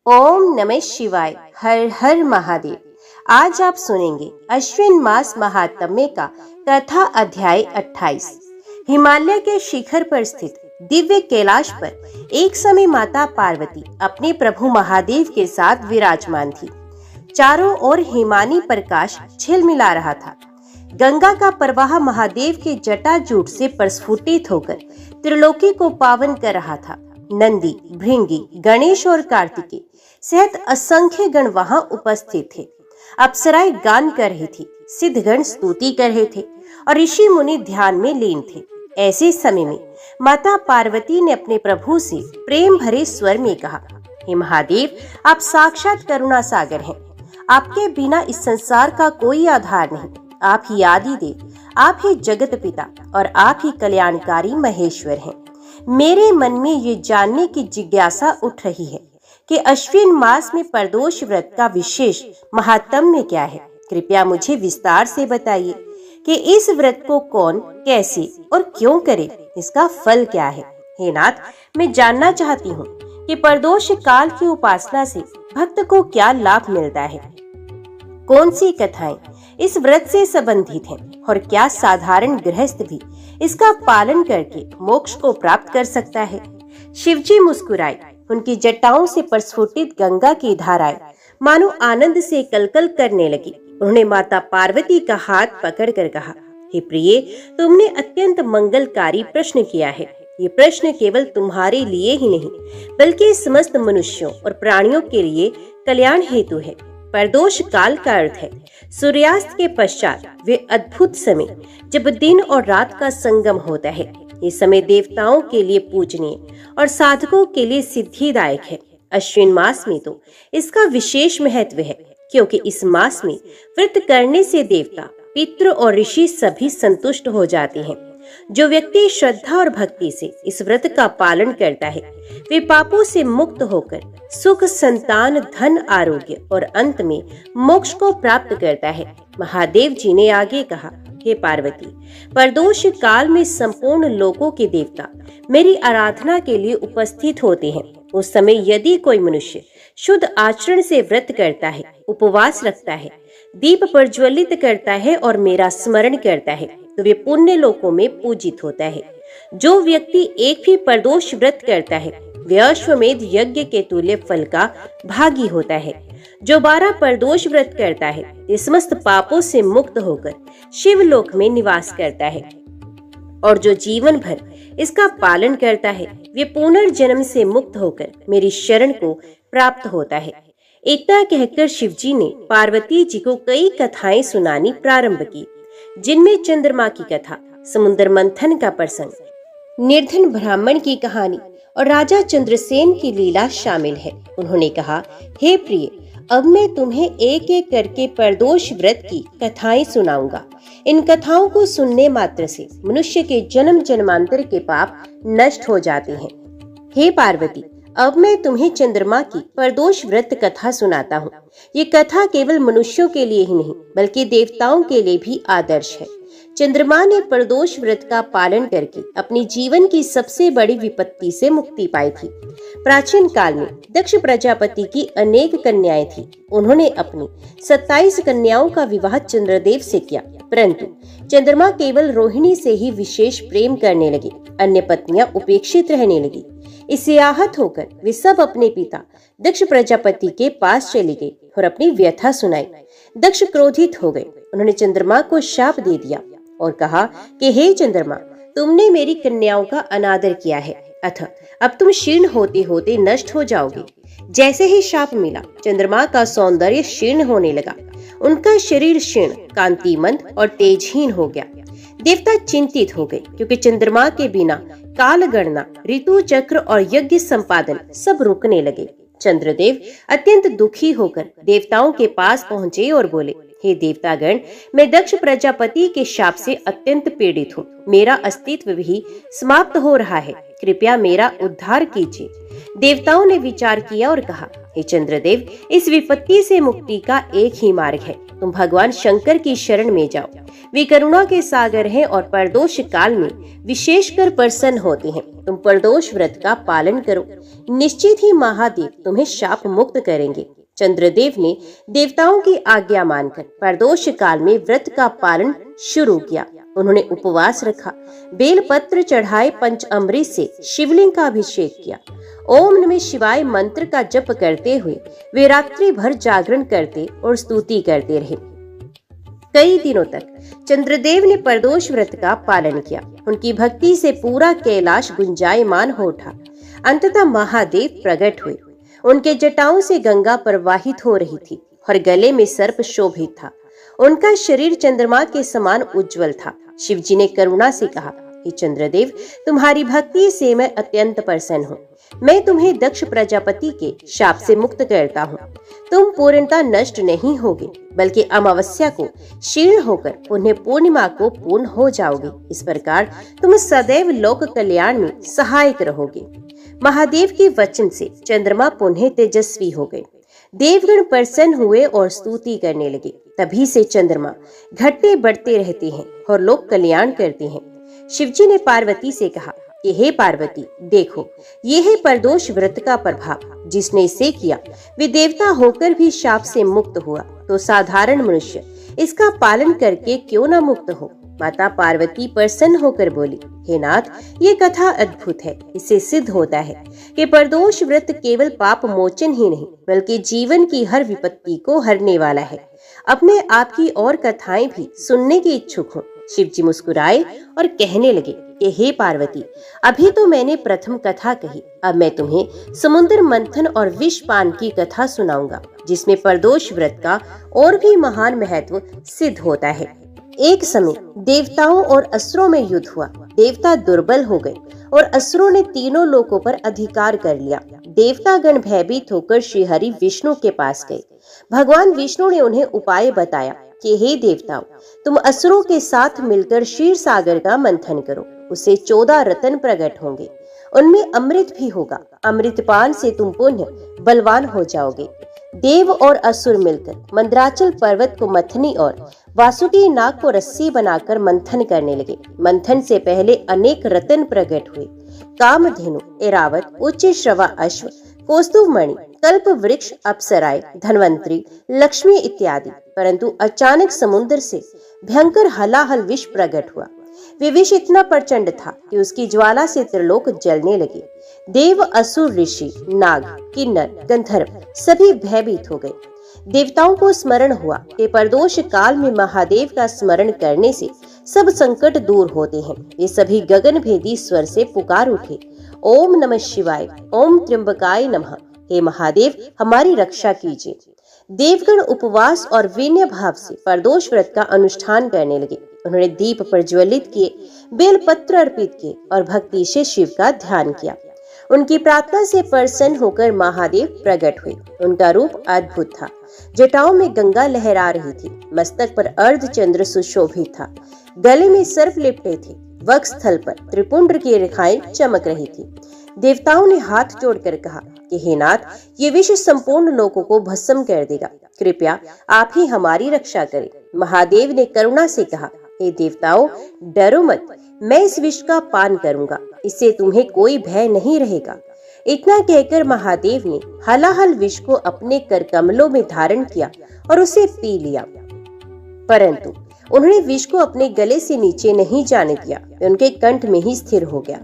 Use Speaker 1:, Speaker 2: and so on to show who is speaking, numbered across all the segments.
Speaker 1: ओम नमः शिवाय। हर हर महादेव। आज आप सुनेंगे अश्विन मास महात्म्य का कथा अध्याय 28। हिमालय के शिखर पर स्थित दिव्य कैलाश पर एक समय माता पार्वती अपने प्रभु महादेव के साथ विराजमान थी। चारों ओर हिमानी प्रकाश झिलमिला रहा था। गंगा का प्रवाह महादेव के जटाजूट से प्रस्फुटित होकर त्रिलोकी को पावन कर रहा था। नंदी, भृंगी, गणेश और कार्तिकेय सहित असंख्य गण वहां उपस्थित थे। अप्सराएं गान कर रही थी, सिद्धगण स्तुति कर रहे थे और ऋषि मुनि ध्यान में लीन थे। ऐसे समय में माता पार्वती ने अपने प्रभु से प्रेम भरे स्वर में कहा, हे महादेव, आप साक्षात करुणा सागर हैं। आपके बिना इस संसार का कोई आधार नहीं। आप ही आदि देव, आप ही जगत पिता और आप ही कल्याणकारी महेश्वर हैं। मेरे मन में ये जानने की जिज्ञासा उठ रही है कि अश्विन मास में प्रदोष व्रत का विशेष महात्म्य क्या है। कृपया मुझे विस्तार से बताइए कि इस व्रत को कौन, कैसे और क्यों करे, इसका फल क्या है। हे नाथ, मैं जानना चाहती हूँ कि प्रदोष काल की उपासना से भक्त को क्या लाभ मिलता है। कौन सी कथाएं इस व्रत से संबंधित हैं और क्या साधारण गृहस्थ भी इसका पालन करके मोक्ष को प्राप्त कर सकता है। शिवजी मुस्कुराए। उनकी जटाओं से प्रस्फुटित गंगा की धाराएं मानो आनंद से कलकल करने लगी। उन्होंने माता पार्वती का हाथ पकड़कर कहा, हे प्रिय, तुमने अत्यंत मंगलकारी प्रश्न किया है। ये प्रश्न केवल तुम्हारे लिए ही नहीं बल्कि समस्त मनुष्यों और प्राणियों के लिए कल्याण हेतु है। प्रदोष काल का अर्थ है सूर्यास्त के पश्चात वे अद्भुत समय जब दिन और रात का संगम होता है। ये समय देवताओं के लिए पूजनीय और साधकों के लिए सिद्धिदायक है। अश्विन मास में तो इसका विशेष महत्व है, क्योंकि इस मास में व्रत करने से देवता, पितृ और ऋषि सभी संतुष्ट हो जाते हैं। जो व्यक्ति श्रद्धा और भक्ति से इस व्रत का पालन करता है, वे पापों से मुक्त होकर सुख, संतान, धन, आरोग्य और अंत में मोक्ष को प्राप्त करता है। महादेव जी ने आगे कहा, हे पार्वती, प्रदोष काल में संपूर्ण लोकों के देवता मेरी आराधना के लिए उपस्थित होते हैं। उस समय यदि कोई मनुष्य शुद्ध आचरण से व्रत करता है, उपवास रखता है, दीप प्रज्वलित करता है और मेरा स्मरण करता है, तो वे पुण्य लोकों में पूजित होता है। जो व्यक्ति एक भी प्रदोष व्रत करता है, वे अश्वमेध यज्ञ के तुल्य फल का भागी होता है। जो 12 प्रदोष व्रत करता है, वे समस्त पापों से मुक्त होकर शिवलोक में निवास करता है। और जो जीवन भर इसका पालन करता है, वे पुनर्जन्म से मुक्त होकर मेरी शरण को प्राप्त होता है। इतना कहकर शिवजी ने पार्वती जी को कई कथाएं सुनानी प्रारंभ की, जिनमें चंद्रमा की कथा, समुद्र मंथन का प्रसंग, निर्धन ब्राह्मण की कहानी और राजा चंद्रसेन की लीला शामिल है। उन्होंने कहा, हे प्रिय, अब मैं तुम्हें एक एक करके प्रदोष व्रत की कथाएं सुनाऊंगा। इन कथाओं को सुनने मात्र से मनुष्य के जन्म जन्मांतर के पाप नष्ट हो जाते हैं। हे पार्वती, अब मैं तुम्हें चंद्रमा की प्रदोष व्रत कथा सुनाता हूँ। ये कथा केवल मनुष्यों के लिए ही नहीं बल्कि देवताओं के लिए भी आदर्श है। चंद्रमा ने प्रदोष व्रत का पालन करके अपनी जीवन की सबसे बड़ी विपत्ति से मुक्ति पाई थी। प्राचीन काल में दक्ष प्रजापति की अनेक कन्याएं थीं। उन्होंने अपनी 27 कन्याओं का विवाह चंद्रदेव से किया, परंतु चंद्रमा केवल रोहिणी से ही विशेष प्रेम करने लगे। अन्य पत्नियां उपेक्षित रहने लगी। इससे आहत होकर वे सब अपने पिता दक्ष प्रजापति के पास चले गए और अपनी व्यथा सुनाई। दक्ष क्रोधित हो गए। उन्होंने चंद्रमा को शाप दे दिया और कहा कि हे चंद्रमा, तुमने मेरी कन्याओं का अनादर किया है, अतः अब तुम क्षीण होते होते नष्ट हो जाओगे। जैसे ही शाप मिला, चंद्रमा का सौंदर्य क्षीण होने लगा। उनका शरीर क्षीण, कांतिमंद और तेजहीन हो गया। देवता चिंतित हो गए, क्योंकि चंद्रमा के बिना काल गणना, ऋतु चक्र और यज्ञ संपादन सब रुकने लगे। चंद्रदेव अत्यंत दुखी होकर देवताओं के पास पहुंचे और बोले, हे देवतागण, मैं दक्ष प्रजापति के शाप से अत्यंत पीड़ित हूँ। मेरा अस्तित्व भी समाप्त हो रहा है। कृपया मेरा उद्धार कीजिए। देवताओं ने विचार किया और कहा, हे चंद्रदेव, इस विपत्ति से मुक्ति का एक ही मार्ग है। तुम भगवान शंकर की शरण में जाओ। वे करुणा के सागर हैं और प्रदोष काल में विशेषकर प्रसन्न होते हैं। तुम प्रदोष व्रत का पालन करो, निश्चित ही महादेव तुम्हें शाप मुक्त करेंगे। चंद्रदेव ने देवताओं की आज्ञा मानकर प्रदोष काल में व्रत का पालन शुरू किया। उन्होंने उपवास रखा, बेलपत्र चढ़ाए, पंचामृत से शिवलिंग का अभिषेक किया। ओम नमः शिवाय मंत्र का जप करते हुए वे रात्रि भर जागरण करते और स्तुति करते रहे। कई दिनों तक चंद्रदेव ने प्रदोष व्रत का पालन किया। उनकी भक्ति से पूरा कैलाश गुंजायमान हो उठा। अंततः महादेव प्रकट हुए। उनके जटाओं से गंगा प्रवाहित हो रही थी और गले में सर्प शोभित था। उनका शरीर चंद्रमा के समान उज्जवल था। शिवजी ने करुणा से कहा, हे चंद्रदेव, तुम्हारी भक्ति से मैं अत्यंत प्रसन्न हूँ। मैं तुम्हें दक्ष प्रजापति के शाप से मुक्त करता हूँ। तुम पूर्णता नष्ट नहीं होगे, बल्कि अमावस्या को क्षीण होकर पुनः पूर्णिमा को पूर्ण हो जाओगे। इस प्रकार तुम सदैव लोक कल्याण में सहायक रहोगे। महादेव के वचन से चंद्रमा पुनः तेजस्वी हो गए। देवगण प्रसन्न हुए और स्तुति करने लगे। तभी से चंद्रमा घटते बढ़ते रहते हैं और लोक कल्याण करते हैं। शिवजी ने पार्वती से कहा कि हे पार्वती, देखो, ये है प्रदोष व्रत का प्रभाव। जिसने इसे किया वे देवता होकर भी शाप से मुक्त हुआ, तो साधारण मनुष्य इसका पालन करके क्यों न मुक्त हो। माता पार्वती प्रसन्न होकर बोली, हे नाथ, ये कथा अद्भुत है। इससे सिद्ध होता है कि प्रदोष व्रत केवल पाप मोचन ही नहीं, बल्कि जीवन की हर विपत्ति को हरने वाला है। अब मैं आपकी और कथाएं भी सुनने की इच्छुक हूँ। शिवजी मुस्कुराए और कहने लगे कि हे पार्वती, अभी तो मैंने प्रथम कथा कही, अब मैं तुम्हें समुद्र मंथन और विष पान की कथा सुनाऊंगा, जिसमें प्रदोष व्रत का और भी महान महत्व सिद्ध होता है। एक समय देवताओं और असुरों में युद्ध हुआ। देवता दुर्बल हो गए और असुरों ने तीनों लोकों पर अधिकार कर लिया। देवतागण भयभीत होकर श्री हरि विष्णु के पास गए। भगवान विष्णु ने उन्हें उपाय बताया कि हे देवताओं, तुम असुरों के साथ मिलकर क्षीर सागर का मंथन करो। उससे 14 रत्न प्रकट होंगे, उनमें अमृत भी होगा। अमृतपान से तुम पुनः बलवान हो जाओगे। देव और असुर मिलकर मंदराचल पर्वत को मथनी और वासुकी नाग को रस्सी बनाकर मंथन करने लगे। मंथन से पहले अनेक रत्न प्रकट हुए, कामधेनु, ऐरावत, उच्च श्रवा अश्व, कौस्तुभ मणि, कल्प वृक्ष, अप्सराएं, धन्वंतरी, लक्ष्मी इत्यादि। परंतु अचानक समुद्र से भयंकर हलाहल विष प्रकट हुआ। वे विष इतना प्रचंड था कि उसकी ज्वाला से त्रिलोक जलने लगे। देव, असुर, ऋषि, नाग, किन्नर, गंधर्व सभी भयभीत हो गए। देवताओं को स्मरण हुआ कि प्रदोष काल में महादेव का स्मरण करने से सब संकट दूर होते हैं। ये सभी गगन भेदी स्वर से पुकार उठे, ओम नमः शिवाय, ओम त्र्यंबकाय नमः। हे महादेव, हमारी रक्षा कीजिए। देवगण उपवास और विनय भाव से प्रदोष व्रत का अनुष्ठान करने लगे। उन्होंने दीप प्रज्वलित किए, बेलपत्र अर्पित किए और भक्ति से शिव का ध्यान किया। उनकी प्रार्थना से प्रसन्न होकर महादेव प्रकट हुए। उनका रूप अद्भुत था। जटाओं में गंगा लहरा रही थी, मस्तक पर अर्धचंद्र सुशोभित था, गले में सर्प लिपटे थे, वक्षस्थल पर त्रिपुंड की रेखाएं चमक रही थी। देवताओं ने हाथ जोड़कर कहा कि हे नाथ, ये विष संपूर्ण लोगों को भस्म कर देगा, कृपया आप ही हमारी रक्षा करें। महादेव ने करुणा से कहा, हे देवताओं, डरो मत, मैं इस विष का पान करूंगा, इससे तुम्हें कोई भय नहीं रहेगा। इतना कहकर महादेव ने हलाहल विष को अपने कर कमलों में धारण किया और उसे पी लिया। परंतु उन्होंने विष को अपने गले से नीचे नहीं जाने दिया, उनके कंठ में ही स्थिर हो गया।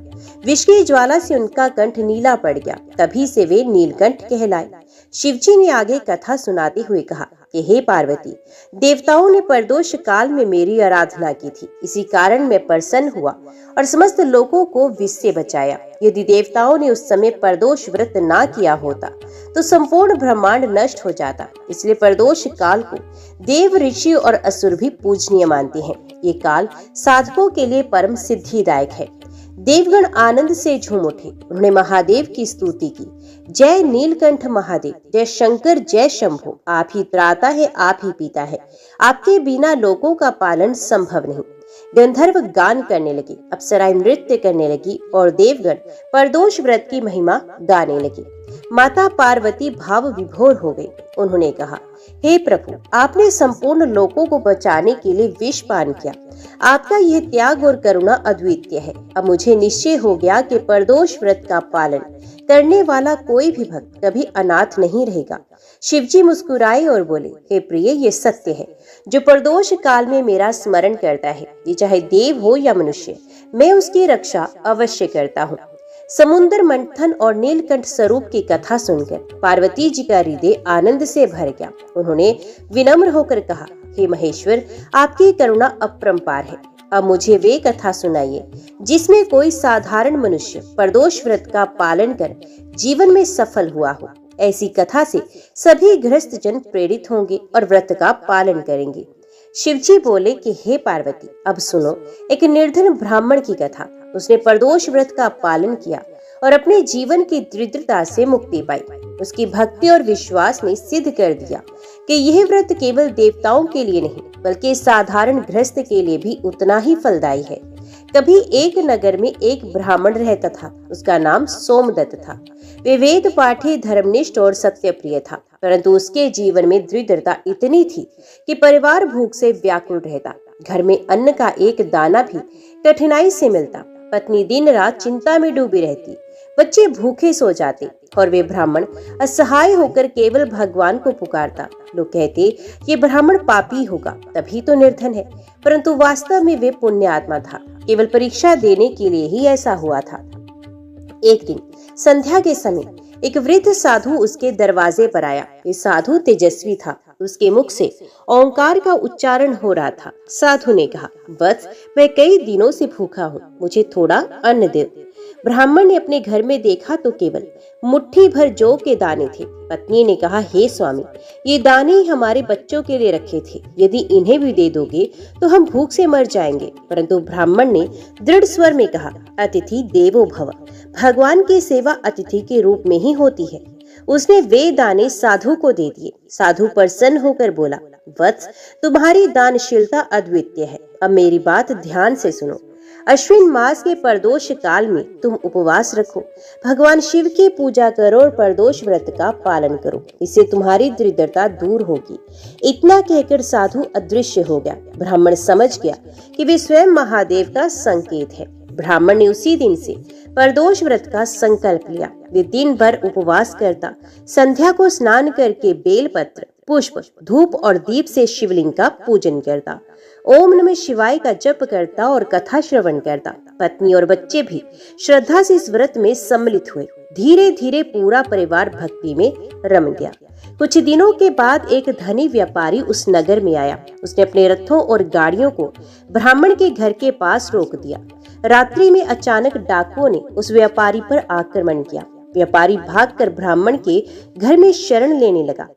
Speaker 1: विष की ज्वाला से उनका कंठ नीला पड़ गया। तभी से वे नीलकंठ कहलाए। शिवजी ने आगे कथा सुनाते हुए कहा कि हे पार्वती, देवताओं ने प्रदोष काल में मेरी आराधना की थी, इसी कारण मैं प्रसन्न हुआ और समस्त लोगों को विष से बचाया। यदि देवताओं ने उस समय प्रदोष व्रत ना किया होता तो संपूर्ण ब्रह्मांड नष्ट हो जाता। इसलिए प्रदोष काल को देव, ऋषि और असुर भी पूजनीय मानते हैं। ये काल साधकों के लिए परम सिद्धिदायक है। देवगण आनंद से झूम उठे। उन्होंने महादेव की स्तुति की। जय नीलकंठ महादेव, जय शंकर, जय शंभो। आप ही त्राता है, आप ही पीता है, आपके बिना लोगों का पालन संभव नहीं। गंधर्व गान करने लगे, अप्सराएं नृत्य करने लगी और देवगण प्रदोष व्रत की महिमा गाने लगे। माता पार्वती भाव विभोर हो गई। उन्होंने कहा, हे प्रभु, आपने संपूर्ण लोकों को बचाने के लिए विष पान किया। आपका यह त्याग और करुणा अद्वितीय है। अब मुझे निश्चय हो गया कि प्रदोष व्रत का पालन करने वाला कोई भी भक्त कभी अनाथ नहीं रहेगा। शिवजी मुस्कुराए और बोले, हे प्रिय, ये सत्य है। जो प्रदोष काल में मेरा स्मरण करता है, ये चाहे देव हो या मनुष्य, मैं उसकी रक्षा अवश्य करता हूँ। समुद्र मंथन और नीलकंठ स्वरूप की कथा सुनकर पार्वती जी का हृदय आनंद से भर गया। उन्होंने विनम्र होकर कहा, हे महेश्वर, आपकी करुणा अपरंपार है। अब मुझे वे कथा सुनाइए जिसमें कोई साधारण मनुष्य प्रदोष व्रत का पालन कर जीवन में सफल हुआ हो। ऐसी कथा से सभी गृहस्थ जन प्रेरित होंगे और व्रत का पालन करेंगे। शिवजी बोले कि हे पार्वती, अब सुनो एक निर्धन ब्राह्मण की कथा। उसने प्रदोष व्रत का पालन किया और अपने जीवन की दरिद्रता से मुक्ति पाई। उसकी भक्ति और विश्वास ने सिद्ध कर दिया कि यह व्रत केवल देवताओं के लिए नहीं बल्कि साधारण गृहस्थ के लिए भी उतना ही फलदायी है। कभी एक नगर में एक ब्राह्मण रहता था। उसका नाम सोमदत्त था। वे वेद पाठी, धर्मनिष्ठ और सत्यप्रिय था, परंतु उसके जीवन में दरिद्रता इतनी थी कि परिवार भूख से व्याकुल रहता। घर में अन्न का एक दाना भी कठिनाई से मिलता। पत्नी दिन रात चिंता में डूबी रहती। बच्चे भूखे सो जाते और वे ब्राह्मण असहाय होकर केवल भगवान को पुकारता। लोग कहते, ये ब्राह्मण पापी होगा तभी तो निर्धन है, परंतु वास्तव में वे पुण्य आत्मा था। केवल परीक्षा देने के लिए ही ऐसा हुआ था। एक दिन संध्या के समय एक वृद्ध साधु उसके दरवाजे पर आया। ये साधु तेजस्वी था। उसके मुख से ओंकार का उच्चारण हो रहा था। साधु ने कहा, वत्स, मैं कई दिनों से भूखा हूँ, मुझे थोड़ा अन्न दे। ब्राह्मण ने अपने घर में देखा तो केवल मुट्ठी भर जौ के दाने थे। पत्नी ने कहा, हे स्वामी, ये दाने हमारे बच्चों के लिए रखे थे। यदि इन्हें भी दे दोगे तो हम भूख से मर जाएंगे। परंतु ब्राह्मण ने दृढ़ स्वर में कहा, अतिथि देवो भव। भगवान की सेवा अतिथि के रूप में ही होती है। उसने वे दाने साधु को दे दिए। साधु प्रसन्न होकर बोला, वत्स, तुम्हारी दानशीलता अद्वितीय है। अब मेरी बात ध्यान से सुनो। अश्विन मास के प्रदोष काल में तुम उपवास रखो, भगवान शिव की पूजा करो और प्रदोष व्रत का पालन करो। इससे तुम्हारी दरिद्रता दूर होगी। इतना कहकर साधु अदृश्य हो गया। ब्राह्मण समझ गया कि वे स्वयं महादेव का संकेत है। ब्राह्मण ने उसी दिन से प्रदोष व्रत का संकल्प लिया। वे दिन भर उपवास करता, संध्या को स्नान करके बेलपत्र, पुष्प, धूप और दीप से शिवलिंग का पूजन करता, ओम नमः शिवाय का जप करता और कथा श्रवण करता। पत्नी और बच्चे भी श्रद्धा से इस व्रत में सम्मिलित हुए। धीरे धीरे पूरा परिवार भक्ति में रम गया। कुछ दिनों के बाद एक धनी व्यापारी उस नगर में आया। उसने अपने रथों और गाड़ियों को ब्राह्मण के घर के पास रोक दिया। रात्रि में अचानक डाकुओं ने उस व्यापारी पर आक्रमण किया। व्यापारी भागकर ब्राह्मण के घर में शरण लेने लगा।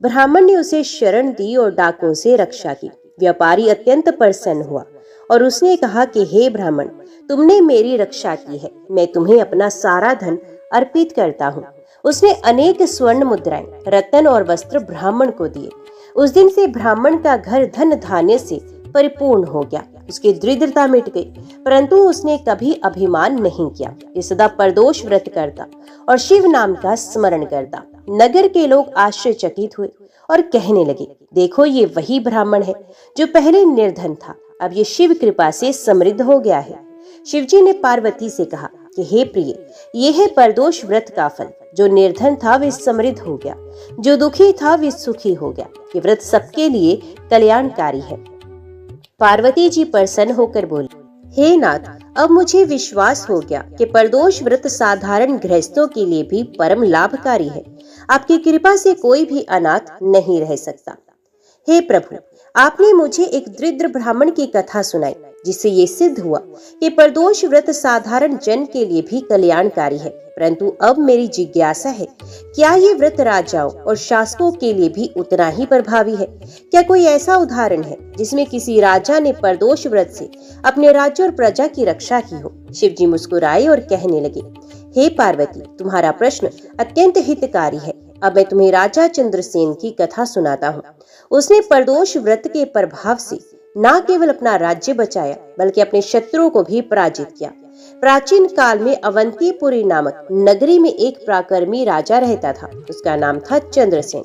Speaker 1: ब्राह्मण ने उसे शरण दी और डाकुओं से रक्षा की। व्यापारी अत्यंत प्रसन्न हुआ और उसने कहा कि हे ब्राह्मण, तुमने मेरी रक्षा की है, मैं तुम्हें अपना सारा धन अर्पित करता हूँ। उसने अनेक स्वर्ण मुद्राएं, रत्न और वस्त्र ब्राह्मण को दिए। उस दिन से ब्राह्मण का घर धन धान्य से परिपूर्ण हो गया। उसकी दरिद्रता मिट गई, परंतु उसने कभी अभिमान नहीं किया। ये सदा प्रदोष व्रत करता और शिव नाम का स्मरण करता। नगर के लोग आश्चर्यचकित हुए और कहने लगे, देखो, ये वही ब्राह्मण है जो पहले निर्धन था, अब ये शिव कृपा से समृद्ध हो गया है। शिवजी ने पार्वती से कहा कि हे प्रिय, ये है प्रदोष व्रत का फल। जो निर्धन था वे समृद्ध हो गया, जो दुखी था वे सुखी हो गया। ये व्रत सबके लिए कल्याणकारी है। पार्वती जी प्रसन्न होकर बोली, हे नाथ, अब मुझे विश्वास हो गया कि प्रदोष व्रत साधारण गृहस्थों के लिए भी परम लाभकारी है। आपकी कृपा से कोई भी अनाथ नहीं रह सकता। हे प्रभु, आपने मुझे एक दरिद्र ब्राह्मण की कथा सुनाई जिससे ये सिद्ध हुआ कि प्रदोष व्रत साधारण जन के लिए भी कल्याणकारी है। परंतु अब मेरी जिज्ञासा है, क्या ये व्रत राजाओं और शासकों के लिए भी उतना ही प्रभावी है? क्या कोई ऐसा उदाहरण है जिसमें किसी राजा ने प्रदोष व्रत से अपने राज्य और प्रजा की रक्षा की हो? शिवजी मुस्कुराए और कहने लगे, हे पार्वती, तुम्हारा प्रश्न अत्यंत हितकारी है। अब मैं तुम्हें राजा चंद्रसेन की कथा सुनाता हूँ। उसने प्रदोष व्रत के प्रभाव से न केवल अपना राज्य बचाया बल्कि अपने शत्रुओं को भी पराजित किया। प्राचीन काल में अवंतीपुरी नामक नगरी में एक पराक्रमी राजा रहता था। उसका नाम था चंद्रसेन।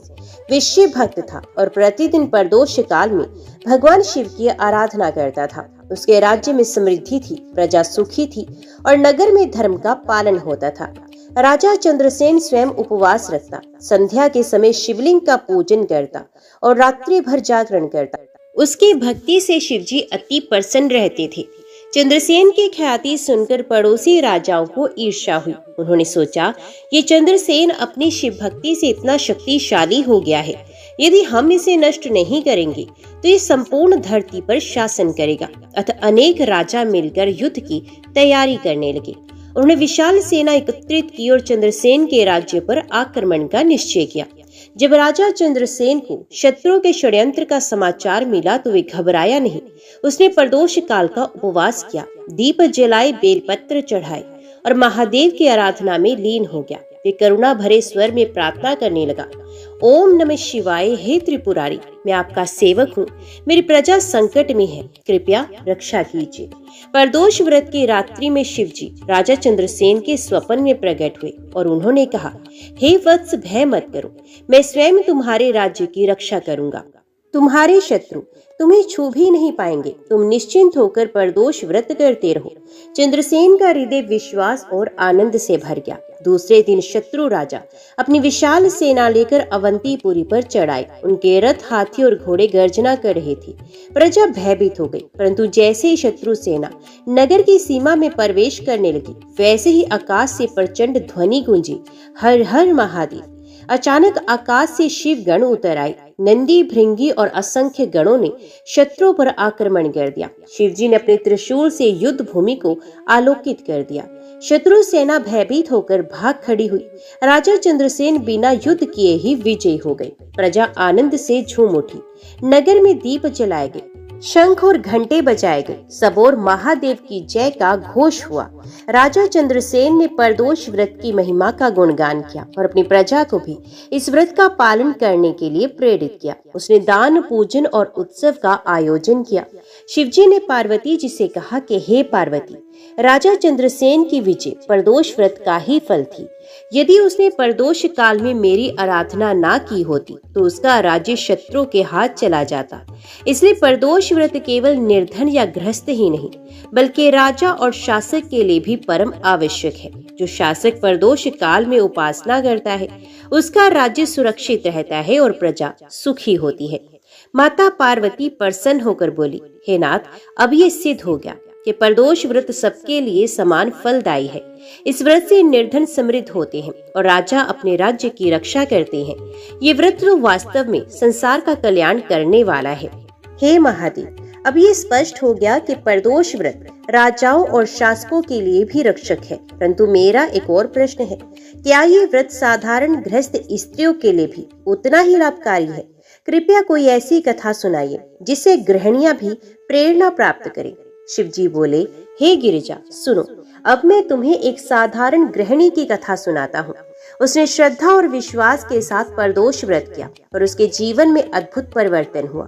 Speaker 1: वे शिव भक्त था और प्रतिदिन प्रदोष काल में भगवान शिव की आराधना करता था। उसके राज्य में समृद्धि थी, प्रजा सुखी थी और नगर में धर्म का पालन होता था। राजा चंद्रसेन स्वयं उपवास रखता, संध्या के समय शिवलिंग का पूजन करता और रात्रि भर जागरण करता। उसकी भक्ति से शिवजी अति प्रसन्न रहते थे। चंद्रसेन की ख्याति सुनकर पड़ोसी राजाओं को ईर्ष्या हुई। उन्होंने सोचा, ये चंद्रसेन अपनी शिव भक्ति से इतना शक्तिशाली हो गया है, यदि हम इसे नष्ट नहीं करेंगे तो ये संपूर्ण धरती पर शासन करेगा। अतः अनेक राजा मिलकर युद्ध की तैयारी करने लगे। उन्होंने विशाल सेना एकत्रित की और चंद्रसेन के राज्य पर आक्रमण का निश्चय किया। जब राजा चंद्रसेन को शत्रुओं के षड्यंत्र का समाचार मिला तो वे घबराया नहीं। उसने प्रदोष काल का उपवास किया, दीप जलाए, बेलपत्र चढ़ाए और महादेव की आराधना में लीन हो गया। वे करुणा भरे स्वर में प्रार्थना करने लगा, ओम नमः शिवाय। हे त्रिपुरारी, मैं आपका सेवक हूँ, मेरी प्रजा संकट में है, कृपया रक्षा कीजिए। प्रदोष व्रत की रात्रि में शिवजी राजा चंद्रसेन के स्वप्न में प्रकट हुए और उन्होंने कहा, हे वत्स, भय मत करो, मैं स्वयं तुम्हारे राज्य की रक्षा करूंगा। तुम्हारे शत्रु तुम्हें छू भी नहीं पाएंगे। तुम निश्चिंत होकर प्रदोष व्रत करते रहो। चंद्रसेन का हृदय विश्वास और आनंद से भर गया। दूसरे दिन शत्रु राजा अपनी विशाल सेना लेकर अवंतीपुरी पर चढ़ाए। उनके रथ, हाथी और घोड़े गर्जना कर रहे थे। प्रजा भयभीत हो गई, परंतु जैसे ही शत्रु सेना नगर की सीमा में प्रवेश करने लगी, वैसे ही आकाश से प्रचंड ध्वनि गूंजी, हर हर महादेव। अचानक आकाश से शिव गण उतर आए। नंदी, भृंगी और असंख्य गणों ने शत्रुओं पर आक्रमण कर दिया। शिवजी ने अपने त्रिशूल से युद्ध भूमि को आलोकित कर दिया। शत्रु सेना भयभीत होकर भाग खड़ी हुई। राजा चंद्रसेन बिना युद्ध किए ही विजयी हो गए। प्रजा आनंद से झूम उठी। नगर में दीप जलाए गए, शंख और घंटे बजाए गए, सब ओर महादेव की जय का घोष हुआ। राजा चंद्रसेन ने प्रदोष व्रत की महिमा का गुणगान किया और अपनी प्रजा को भी इस व्रत का पालन करने के लिए प्रेरित किया। उसने दान, पूजन और उत्सव का आयोजन किया। शिवजी ने पार्वती जी से कहा कि हे पार्वती, राजा चंद्रसेन की विजय प्रदोष व्रत का ही फल थी। यदि उसने प्रदोष काल में मेरी आराधना ना की होती तो उसका राज्य शत्रुओं के हाथ चला जाता। इसलिए प्रदोष व्रत केवल निर्धन या गृहस्थ ही नहीं, बल्कि राजा और शासक के लिए भी परम आवश्यक है। जो शासक प्रदोष काल में उपासना करता है, उसका राज्य सुरक्षित रहता है और प्रजा सुखी होती है। माता पार्वती प्रसन्न होकर बोली, हे नाथ, अब ये सिद्ध हो गया कि प्रदोष व्रत सबके लिए समान फलदायी है। इस व्रत से निर्धन समृद्ध होते हैं और राजा अपने राज्य की रक्षा करते हैं। ये व्रत तो वास्तव में संसार का कल्याण करने वाला है। हे महादेव, अब ये स्पष्ट हो गया कि प्रदोष व्रत राजाओं और शासकों के लिए भी रक्षक है। परंतु मेरा एक और प्रश्न है, क्या ये व्रत साधारण गृहस्थ स्त्रियों के लिए भी उतना ही लाभकारी है? कृपया कोई ऐसी कथा सुनाइए जिससे गृहिणियां भी प्रेरणा प्राप्त करें। शिवजी बोले, हे गिरिजा, सुनो, अब मैं तुम्हें एक साधारण गृहिणी की कथा सुनाता हूँ। उसने श्रद्धा और विश्वास के साथ प्रदोष व्रत किया और उसके जीवन में अद्भुत परिवर्तन हुआ।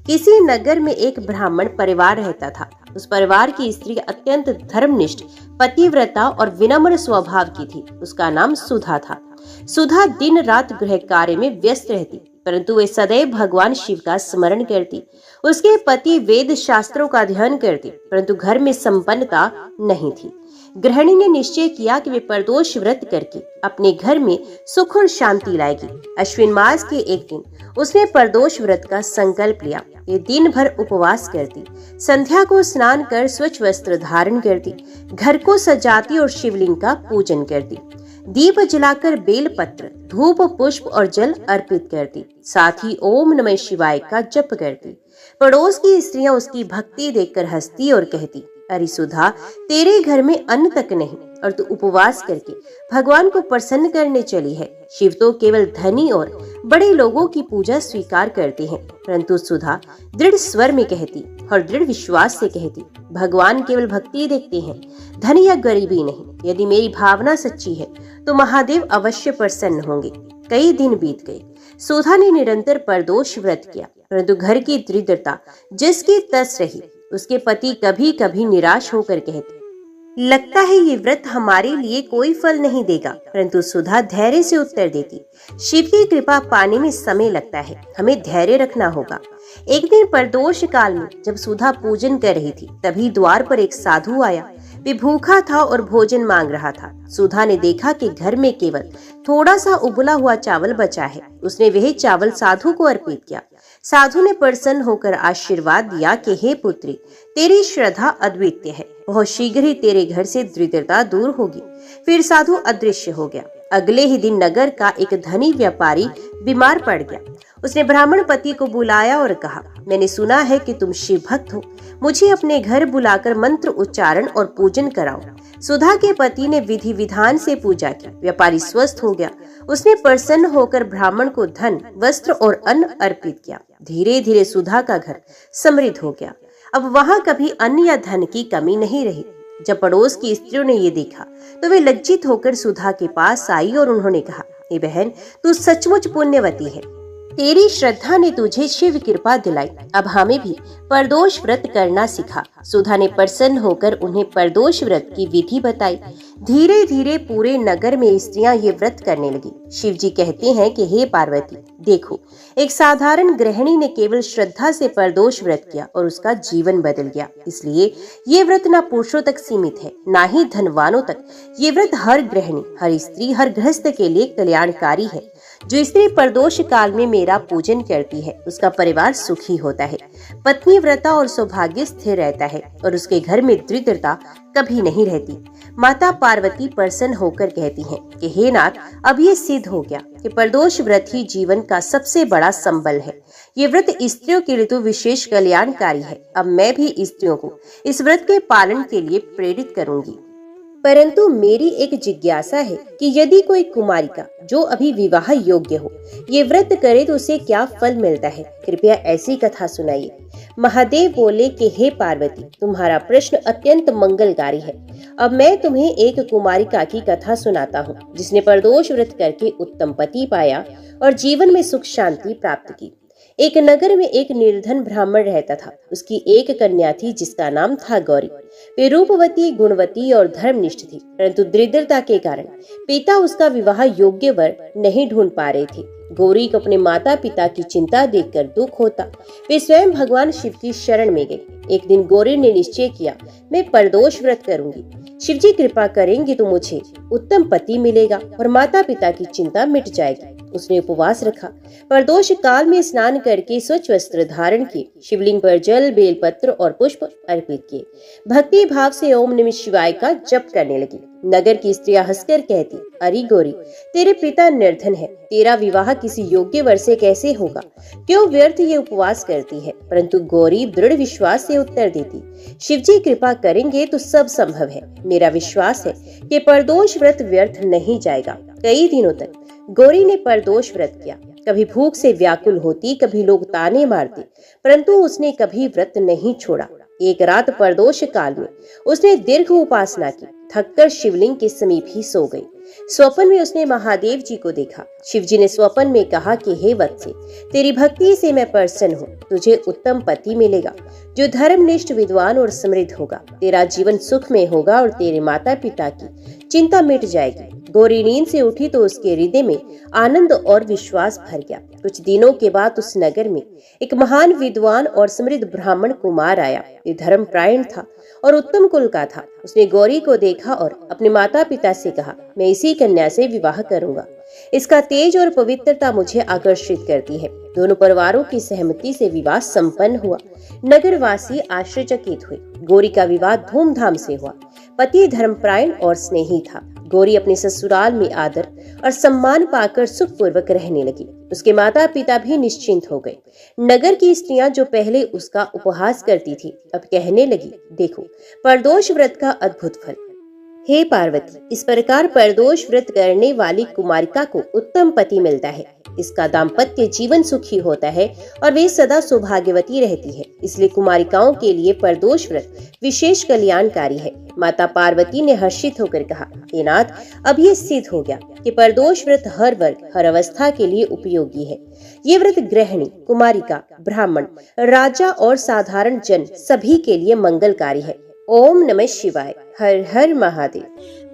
Speaker 1: किसी नगर में एक ब्राह्मण परिवार रहता था। उस परिवार की स्त्री अत्यंत धर्मनिष्ठ, पतिव्रता और विनम्र स्वभाव की थी। उसका नाम सुधा था। सुधा दिन रात गृह कार्य में व्यस्त रहती, परंतु वे सदैव भगवान शिव का स्मरण करती। उसके पति वेद शास्त्रों का अध्ययन करते, परंतु घर में संपन्नता नहीं थी। गृहिणी ने निश्चय किया कि वे प्रदोष व्रत करके अपने घर में सुख और शांति लाएगी। अश्विन मास के एक दिन उसने प्रदोष व्रत का संकल्प लिया। ये दिन भर उपवास करती, संध्या को स्नान कर स्वच्छ वस्त्र धारण करती, घर को सजाती और शिवलिंग का पूजन करती, दीप जलाकर बेलपत्र, धूप, पुष्प और जल अर्पित करती, साथ ही ओम नमः शिवाय का जप करती। पड़ोस की स्त्रियां उसकी भक्ति देखकर हंसती और कहती, अरे सुधा, तेरे घर में अन्न तक नहीं और तू उपवास करके भगवान को प्रसन्न करने चली है। शिव तो केवल धनी और बड़े लोगों की पूजा स्वीकार करते हैं, परंतु सुधा दृढ़ स्वर में कहती और दृढ़ विश्वास से कहती, भगवान केवल भक्ति देखते हैं, धन या गरीबी नहीं। यदि मेरी भावना सच्ची है तो महादेव अवश्य प्रसन्न होंगे। कई दिन बीत गए। सुधा ने निरंतर प्रदोष व्रत किया, परंतु घर की दरिद्रता जिसकी तस रही, उसके पति कभी कभी निराश होकर कहते, लगता है ये व्रत हमारे लिए कोई फल नहीं देगा, परंतु सुधा धैर्य से उत्तर देती, शिव की कृपा पाने में समय लगता है, हमें धैर्य रखना होगा। एक दिन प्रदोष काल में जब सुधा पूजन कर रही थी, तभी द्वार पर एक साधु आया। वे भूखा था और भोजन मांग रहा था। सुधा ने देखा कि घर में केवल थोड़ा सा उबला हुआ चावल बचा है। उसने वह चावल साधु को अर्पित किया। साधु ने प्रसन्न होकर आशीर्वाद दिया कि हे पुत्री, तेरी श्रद्धा अद्वितीय है, बहुत शीघ्र ही तेरे घर से दरिद्रता दूर होगी। फिर साधु अदृश्य हो गया। अगले ही दिन नगर का एक धनी व्यापारी बीमार पड़ गया। उसने ब्राह्मण पति को बुलाया और कहा, मैंने सुना है कि तुम शिव भक्त हो, मुझे अपने घर बुलाकर मंत्र उच्चारण और पूजन कराओ। सुधा के पति ने विधि विधान से पूजा की। व्यापारी स्वस्थ हो गया। उसने प्रसन्न होकर ब्राह्मण को धन, वस्त्र और अन्न अर्पित किया। धीरे धीरे सुधा का घर समृद्ध हो गया। अब वहाँ कभी अन्न या धन की कमी नहीं रही। जब पड़ोस की स्त्रियों ने ये देखा तो वे लज्जित होकर सुधा के पास आई और उन्होंने कहा, ए बहन, तू सचमुच पुण्यवती है, तेरी श्रद्धा ने तुझे शिव कृपा दिलाई। अब हमें भी प्रदोष व्रत करना सिखा। सुधा ने प्रसन्न होकर उन्हें प्रदोष व्रत की विधि बताई। धीरे धीरे पूरे नगर में स्त्रियां ये व्रत करने लगी। शिव जी कहते हैं कि हे पार्वती, देखो, एक साधारण गृहिणी ने केवल श्रद्धा से प्रदोष व्रत किया और उसका जीवन बदल गया। इसलिए ये व्रत ना पुरुषों तक सीमित है, ना ही धनवानों तक। ये व्रत हर गृहिणी, हर स्त्री, हर गृहस्थ के लिए कल्याणकारी है। जो स्त्री प्रदोष काल में मेरा पूजन करती है, उसका परिवार सुखी होता है, पत्नी व्रता और सौभाग्य स्थिर रहता है और उसके घर में दरिद्रता कभी नहीं रहती। माता पार्वती प्रसन्न होकर कहती हैं कि हे नाथ, अब ये सिद्ध हो गया कि प्रदोष व्रत ही जीवन का सबसे बड़ा संबल है। ये व्रत स्त्रियों के लिए तो विशेष कल्याणकारी है। अब मैं भी स्त्रियों को इस व्रत के पालन के लिए प्रेरित करूंगी। परंतु मेरी एक जिज्ञासा है कि यदि कोई कुमारिका जो अभी विवाह योग्य हो ये व्रत करे तो उसे क्या फल मिलता है? कृपया ऐसी कथा सुनाइए। महादेव बोले कि हे पार्वती, तुम्हारा प्रश्न अत्यंत मंगलकारी है। अब मैं तुम्हें एक कुमारिका की कथा सुनाता हूँ जिसने प्रदोष व्रत करके उत्तम पति पाया और जीवन में सुख शांति प्राप्त की। एक नगर में एक निर्धन ब्राह्मण रहता था। उसकी एक कन्या थी जिसका नाम था गौरी। वे रूपवती, गुणवती और धर्मनिष्ठ थी, परंतु दरिद्रता के कारण पिता उसका विवाह योग्य वर नहीं ढूंढ पा रहे थे। गौरी को अपने माता पिता की चिंता देखकर दुख होता। वे स्वयं भगवान शिव की शरण में गई। एक दिन गौरी ने निश्चय किया, मैं प्रदोष व्रत करूंगी। शिव जी कृपा करेंगे तो मुझे उत्तम पति मिलेगा और माता पिता की चिंता मिट जाएगी। उसने उपवास रखा। प्रदोष काल में स्नान करके स्वच्छ वस्त्र धारण किए। शिवलिंग पर जल, बेलपत्र और पुष्प अर्पित किए। भक्ति भाव से ओम नमः शिवाय का जप करने लगी। नगर की स्त्रियां हंसकर कहती, अरे गौरी, तेरे पिता निर्धन है, तेरा विवाह किसी योग्य वर से कैसे होगा? क्यों व्यर्थ ये उपवास करती है? परंतु गौरी दृढ़ विश्वास से उत्तर देती, शिव जी कृपा करेंगे तो सब संभव है। मेरा विश्वास है कि प्रदोष व्रत व्यर्थ नहीं जाएगा। कई दिनों तक गौरी ने प्रदोष व्रत किया। कभी भूख से व्याकुल होती, कभी लोग ताने मारते, परंतु उसने कभी व्रत नहीं छोड़ा। एक रात प्रदोष काल में उसने दीर्घ उपासना की। थककर शिवलिंग के समीप ही सो गई। स्वप्न में उसने महादेव जी को देखा। शिव जी ने स्वप्न में कहा कि हे वत्से, तेरी भक्ति से मैं प्रसन्न हूँ। तुझे उत्तम पति मिलेगा जो धर्मनिष्ठ, विद्वान और समृद्ध होगा। तेरा जीवन सुख में होगा और तेरे माता पिता की चिंता मिट जाएगी। गौरी नींद से उठी तो उसके हृदय में आनंद और विश्वास भर गया। कुछ दिनों के बाद उस नगर में एक महान विद्वान और समृद्ध ब्राह्मण कुमार आया। ये धर्मपरायण था और उत्तम कुल का था। उसने गौरी को देखा और अपने माता पिता से कहा, मैं इसी कन्या से विवाह करूंगा। इसका तेज और पवित्रता मुझे आकर्षित करती है। दोनों परिवारों की सहमति से विवाह संपन्न हुआ। नगरवासी आश्चर्यचकित हुए। गौरी का विवाह धूमधाम से हुआ। पति धर्मपरायण और स्नेही था। गौरी अपने ससुराल में आदर और सम्मान पाकर सुखपूर्वक रहने लगी। उसके माता पिता भी निश्चिंत हो गए। नगर की स्त्रियां जो पहले उसका उपहास करती थी, अब कहने लगी, देखो, प्रदोष व्रत का अद्भुत फल। हे पार्वती, इस प्रकार प्रदोष व्रत करने वाली कुमारिका को उत्तम पति मिलता है। इसका दाम्पत्य जीवन सुखी होता है और वे सदा सौभाग्यवती रहती है। इसलिए कुमारिकाओं के लिए प्रदोष व्रत विशेष कल्याणकारी है। माता पार्वती ने हर्षित होकर कहा, हे नाथ, अब ये सिद्ध हो गया कि प्रदोष व्रत हर वर्ग, हर अवस्था के लिए उपयोगी है। ये व्रत गृहिणी, कुमारिका, ब्राह्मण, राजा और साधारण जन सभी के लिए मंगलकारी है। ओम नमः शिवाय। हर हर महादेव।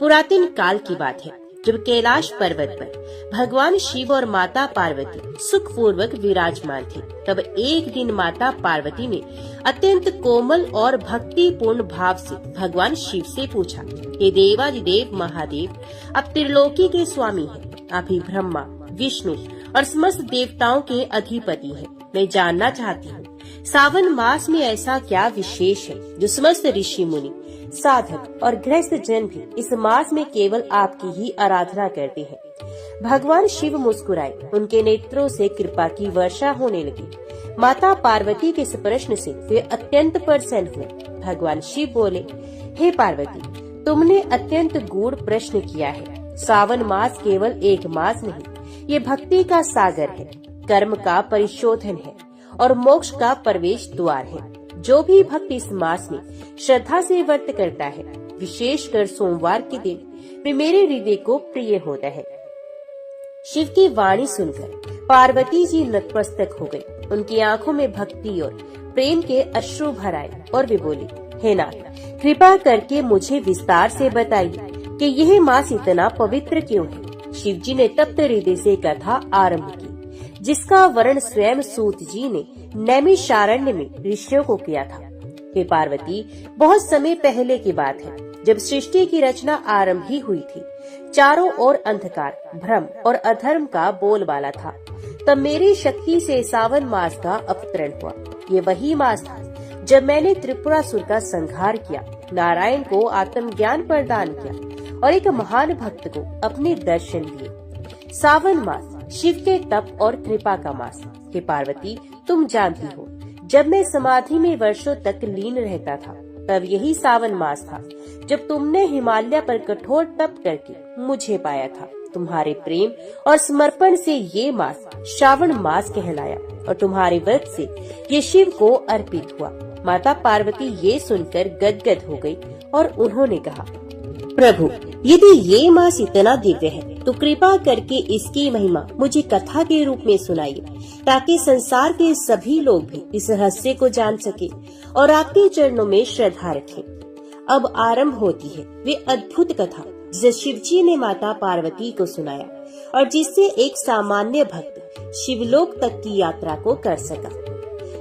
Speaker 1: पुरातन काल की बात है, जब कैलाश पर्वत पर भगवान शिव और माता पार्वती सुखपूर्वक विराजमान थे। तब एक दिन माता पार्वती ने अत्यंत कोमल और भक्तिपूर्ण भाव से भगवान शिव से पूछा, हे देवादिदेव महादेव, आप त्रिलोकी के स्वामी हैं। आप ही ब्रह्मा, विष्णु और समस्त देवताओं के अधिपति हैं। मैं जानना चाहती हूँ, सावन मास में ऐसा क्या विशेष है जो समस्त ऋषि मुनि, साधक और गृहस्थ जन भी इस मास में केवल आपकी ही आराधना करते हैं। भगवान शिव मुस्कुराए, उनके नेत्रों से कृपा की वर्षा होने लगी। माता पार्वती के इस प्रश्न से वे अत्यंत प्रसन्न हुए। भगवान शिव बोले, हे पार्वती, तुमने अत्यंत गूढ़ प्रश्न किया है। सावन मास केवल एक मास नहीं, ये भक्ति का सागर है, कर्म का परिशोधन है और मोक्ष का प्रवेश द्वार है। जो भी भक्त इस मास में श्रद्धा से व्रत करता है, विशेषकर सोमवार के दिन, वे मेरे हृदय को प्रिय होता है। शिव की वाणी सुनकर पार्वती जी नतमस्तक हो गई। उनकी आंखों में भक्ति और प्रेम के अश्रु भर आए और वे बोली, हे नाथ, कृपा करके मुझे विस्तार से बताइए कि यह मास इतना पवित्र क्यों है। शिव जी ने तप्त हृदय से कथा आरंभ की, जिसका वर्णन स्वयं सूत जी ने नैमिषारण्य में ऋषियों को किया था। हे पार्वती, बहुत समय पहले की बात है, जब सृष्टि की रचना आरंभ ही हुई थी। चारों ओर अंधकार, भ्रम और अधर्म का बोलबाला था। तब मेरी शक्ति से सावन मास का अवतरण हुआ। ये वही मास था जब मैंने त्रिपुरासुर का संहार किया, नारायण को आत्मज्ञान प्रदान किया और एक महान भक्त को अपने दर्शन दिए। सावन मास शिव के तप और कृपा का मास। हे पार्वती, तुम जानती हो, जब मैं समाधि में वर्षों तक लीन रहता था, तब यही सावन मास था जब तुमने हिमालय पर कठोर तप करके मुझे पाया था। तुम्हारे प्रेम और समर्पण से ये मास श्रावण मास कहलाया और तुम्हारे व्रत से ये शिव को अर्पित हुआ। माता पार्वती ये सुनकर गदगद हो गई और उन्होंने कहा, प्रभु, यदि ये मास इतना दिव्य है तो कृपा करके इसकी महिमा मुझे कथा के रूप में सुनाइए, ताकि संसार के सभी लोग भी इस रहस्य को जान सके और आपके चरणों में श्रद्धा रखें। अब आरंभ होती है वे अद्भुत कथा, जिसे शिव जी ने माता पार्वती को सुनाया और जिससे एक सामान्य भक्त शिवलोक तक की यात्रा को कर सका।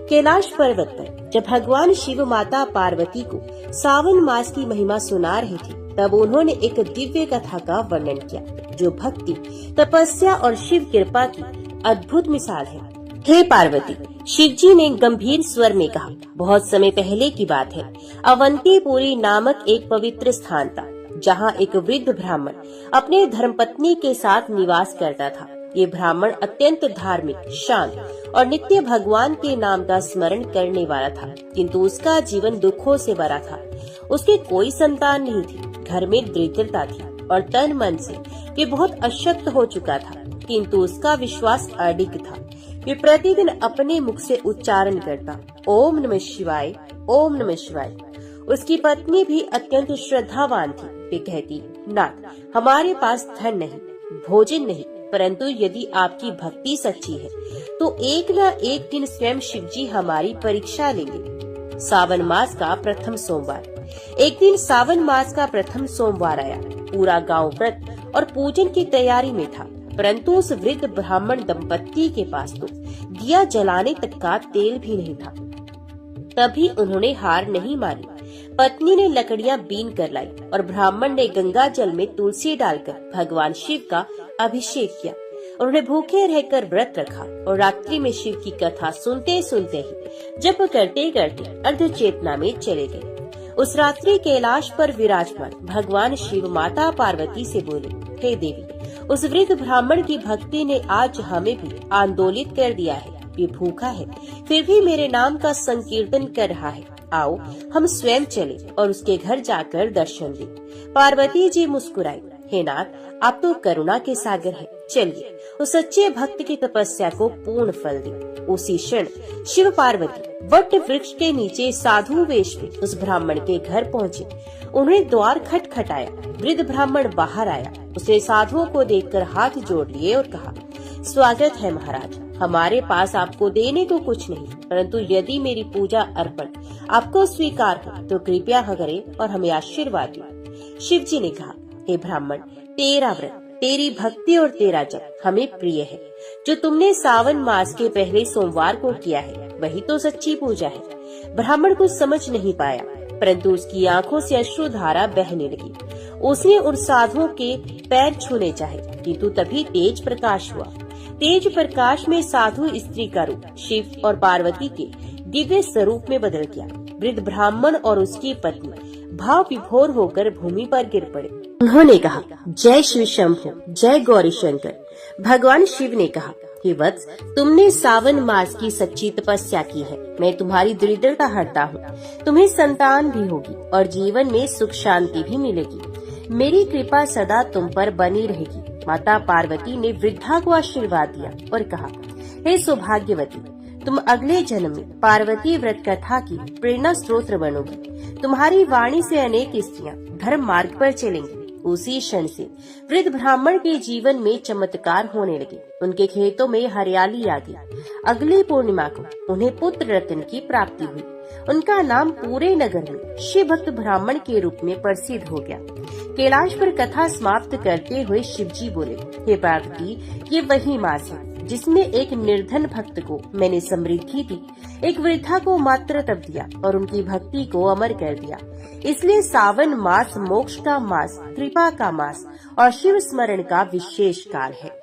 Speaker 1: कैलाश पर्वत पर जब भगवान शिव माता पार्वती को सावन मास की महिमा सुना रहे थे, तब उन्होंने एक दिव्य कथा का वर्णन किया, जो भक्ति, तपस्या और शिव कृपा की अद्भुत मिसाल है। हे पार्वती, शिव जी ने गंभीर स्वर में कहा, बहुत समय पहले की बात है। अवंतीपुरी नामक एक पवित्र स्थान था, जहाँ एक वृद्ध ब्राह्मण अपने धर्मपत्नी के साथ निवास करता था। ये ब्राह्मण अत्यंत धार्मिक, शांत और नित्य भगवान के नाम का स्मरण करने वाला था, किंतु उसका जीवन दुखों से भरा था। उसके कोई संतान नहीं थी, घर में दरिद्रता थी और तन मन से वे बहुत अशक्त हो चुका था, किंतु उसका विश्वास अडिग था। वे प्रतिदिन अपने मुख से उच्चारण करता, ओम नमः शिवाय, ओम नमः शिवाय। उसकी पत्नी भी अत्यंत श्रद्धावान थी। वे कहती, नाथ, हमारे पास धन नहीं, भोजन नहीं, परंतु यदि आपकी भक्ति सच्ची है तो एक न एक दिन स्वयं शिव जी हमारी परीक्षा लेंगे। सावन मास का प्रथम सोमवार। एक दिन सावन मास का प्रथम सोमवार आया। पूरा गांव व्रत और पूजन की तैयारी में था, परंतु उस वृद्ध ब्राह्मण दंपत्ति के पास तो दिया जलाने तक का तेल भी नहीं था। तभी उन्होंने हार नहीं मानी। पत्नी ने लकड़ियां बीन कर लाई और ब्राह्मण ने गंगा जल में तुलसी डालकर भगवान शिव का अभिषेक किया। उन्होंने भूखे रहकर व्रत रखा और रात्रि में शिव की कथा सुनते सुनते ही जप करते करते अर्ध चेतना में चले गए। उस रात्रि कैलाश पर विराजमान भगवान शिव माता पार्वती से बोले, हे देवी, उस वृद्ध ब्राह्मण की भक्ति ने आज हमें भी आंदोलित कर दिया है। ये भूखा है, फिर भी मेरे नाम का संकीर्तन कर रहा है। आओ हम स्वयं चले और उसके घर जाकर दर्शन दें। पार्वती जी मुस्कुराई, हे नाथ, आप तो करुणा के सागर हैं। चलिए उस सच्चे भक्त की तपस्या को पूर्ण फल दे। उसी क्षण शिव पार्वती वट वृक्ष के नीचे साधु वेश में उस ब्राह्मण के घर पहुँचे। उन्होंने द्वार खटखटाया। वृद्ध ब्राह्मण बाहर आया। उसने साधुओं को देखकर हाथ जोड़ लिए और कहा, स्वागत है महाराज, हमारे पास आपको देने को कुछ नहीं, परंतु यदि मेरी पूजा अर्पण आपको स्वीकार हो तो कृपया करें और हमें आशीर्वाद दें। शिव जी ने कहा, हे ब्राह्मण, तेरा व्रत, तेरी भक्ति और तेरा जप हमें प्रिय है। जो तुमने सावन मास के पहले सोमवार को किया है वही तो सच्ची पूजा है। ब्राह्मण कुछ समझ नहीं पाया, परंतु उसकी आंखों से अश्रुधारा बहने लगी। उसने उन साधुओं के पैर छूने चाहे, किंतु तभी तेज प्रकाश हुआ। तेज प्रकाश में साधु स्त्री का रूप शिव और पार्वती के दिव्य स्वरूप में बदल गया। वृद्ध ब्राह्मण और उसकी पत्नी भाव विभोर होकर भूमि पर गिर पड़े। उन्होंने कहा, जय शिव शंभो, जय गौरी शंकर। भगवान शिव ने कहा, हे वत्स, तुमने सावन मास की सच्ची तपस्या की है। मैं तुम्हारी दरिद्रता हरता हूँ। तुम्हें संतान भी होगी और जीवन में सुख शांति भी मिलेगी। मेरी कृपा सदा तुम पर बनी रहेगी। माता पार्वती ने वृद्धा को आशीर्वाद दिया और कहा, हे सौभाग्यवती, तुम अगले जन्म में पार्वती व्रत कथा की प्रेरणा स्रोत बनोगी। तुम्हारी वाणी से अनेक स्त्रियां धर्म मार्ग पर चलेंगी। उसी क्षण से वृद्ध ब्राह्मण के जीवन में चमत्कार होने लगे। उनके खेतों में हरियाली आ गई। अगली पूर्णिमा को उन्हें पुत्र रत्न की प्राप्ति हुई। उनका नाम पूरे नगर में शिव भक्त ब्राह्मण के रूप में प्रसिद्ध हो गया। कैलाश पर कथा समाप्त करते हुए शिव जी बोले, हे पार्वती, ये वही मास है जिसमें एक निर्धन भक्त को मैंने समृद्धि दी, एक वृद्धा को मात्र तप दिया और उनकी भक्ति को अमर कर दिया। इसलिए सावन मास मोक्ष का मास, कृपा का मास और शिव स्मरण का विशेष काल है।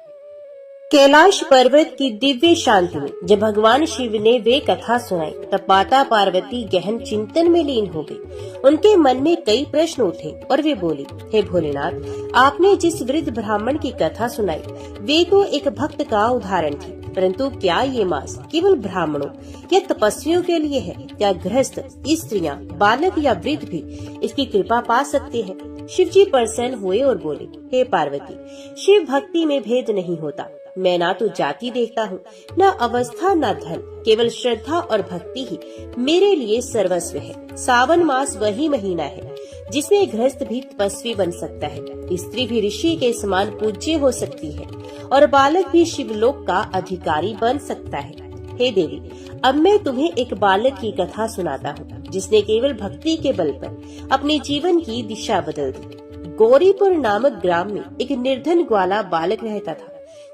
Speaker 1: कैलाश पर्वत की दिव्य शांति में जब भगवान शिव ने वे कथा सुनाई तब माता पार्वती गहन चिंतन में लीन हो गई। उनके मन में कई प्रश्न उठे और वे बोली, हे भोलेनाथ, आपने जिस वृद्ध ब्राह्मण की कथा सुनाई वे तो एक भक्त का उदाहरण थी, परंतु क्या ये मास केवल ब्राह्मणों या तपस्वियों के लिए है? क्या गृहस्थ, स्त्रियां, बालक या वृद्ध भी इसकी कृपा पा सकते हैं? शिव जी प्रसन्न हुए और बोले, हे पार्वती, शिव भक्ति में भेद नहीं होता। मैं ना तो जाति देखता हूँ, न अवस्था, न धन, केवल श्रद्धा और भक्ति ही मेरे लिए सर्वस्व है। सावन मास वही महीना है जिसमें गृहस्थ भी तपस्वी बन सकता है, स्त्री भी ऋषि के समान पूज्य हो सकती है और बालक भी शिवलोक का अधिकारी बन सकता है। हे देवी, अब मैं तुम्हें एक बालक की कथा सुनाता हूँ जिसने केवल भक्ति के बल पर अपने जीवन की दिशा बदल दी। गौरीपुर नामक ग्राम में एक निर्धन ग्वाला बालक रहता था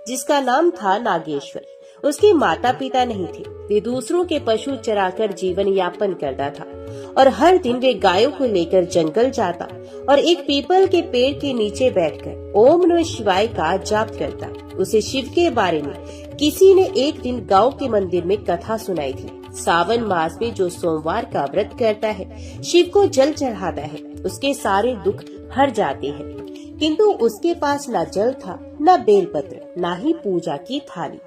Speaker 1: जिसका नाम था नागेश्वर। उसके माता पिता नहीं थे। वे दूसरों के पशु चराकर जीवन यापन करता था और हर दिन वे गायों को लेकर जंगल जाता और एक पीपल के पेड़ के नीचे बैठकर ओम नमः शिवाय का जाप करता। उसे शिव के बारे में किसी ने एक दिन गांव के मंदिर में कथा सुनाई थी। सावन मास में जो सोमवार का व्रत करता है, शिव को जल चढ़ाता है, उसके सारे दुख हर जाते हैं। किंतु उसके पास न जल था, न बेलपत्र, न ही पूजा की थाली।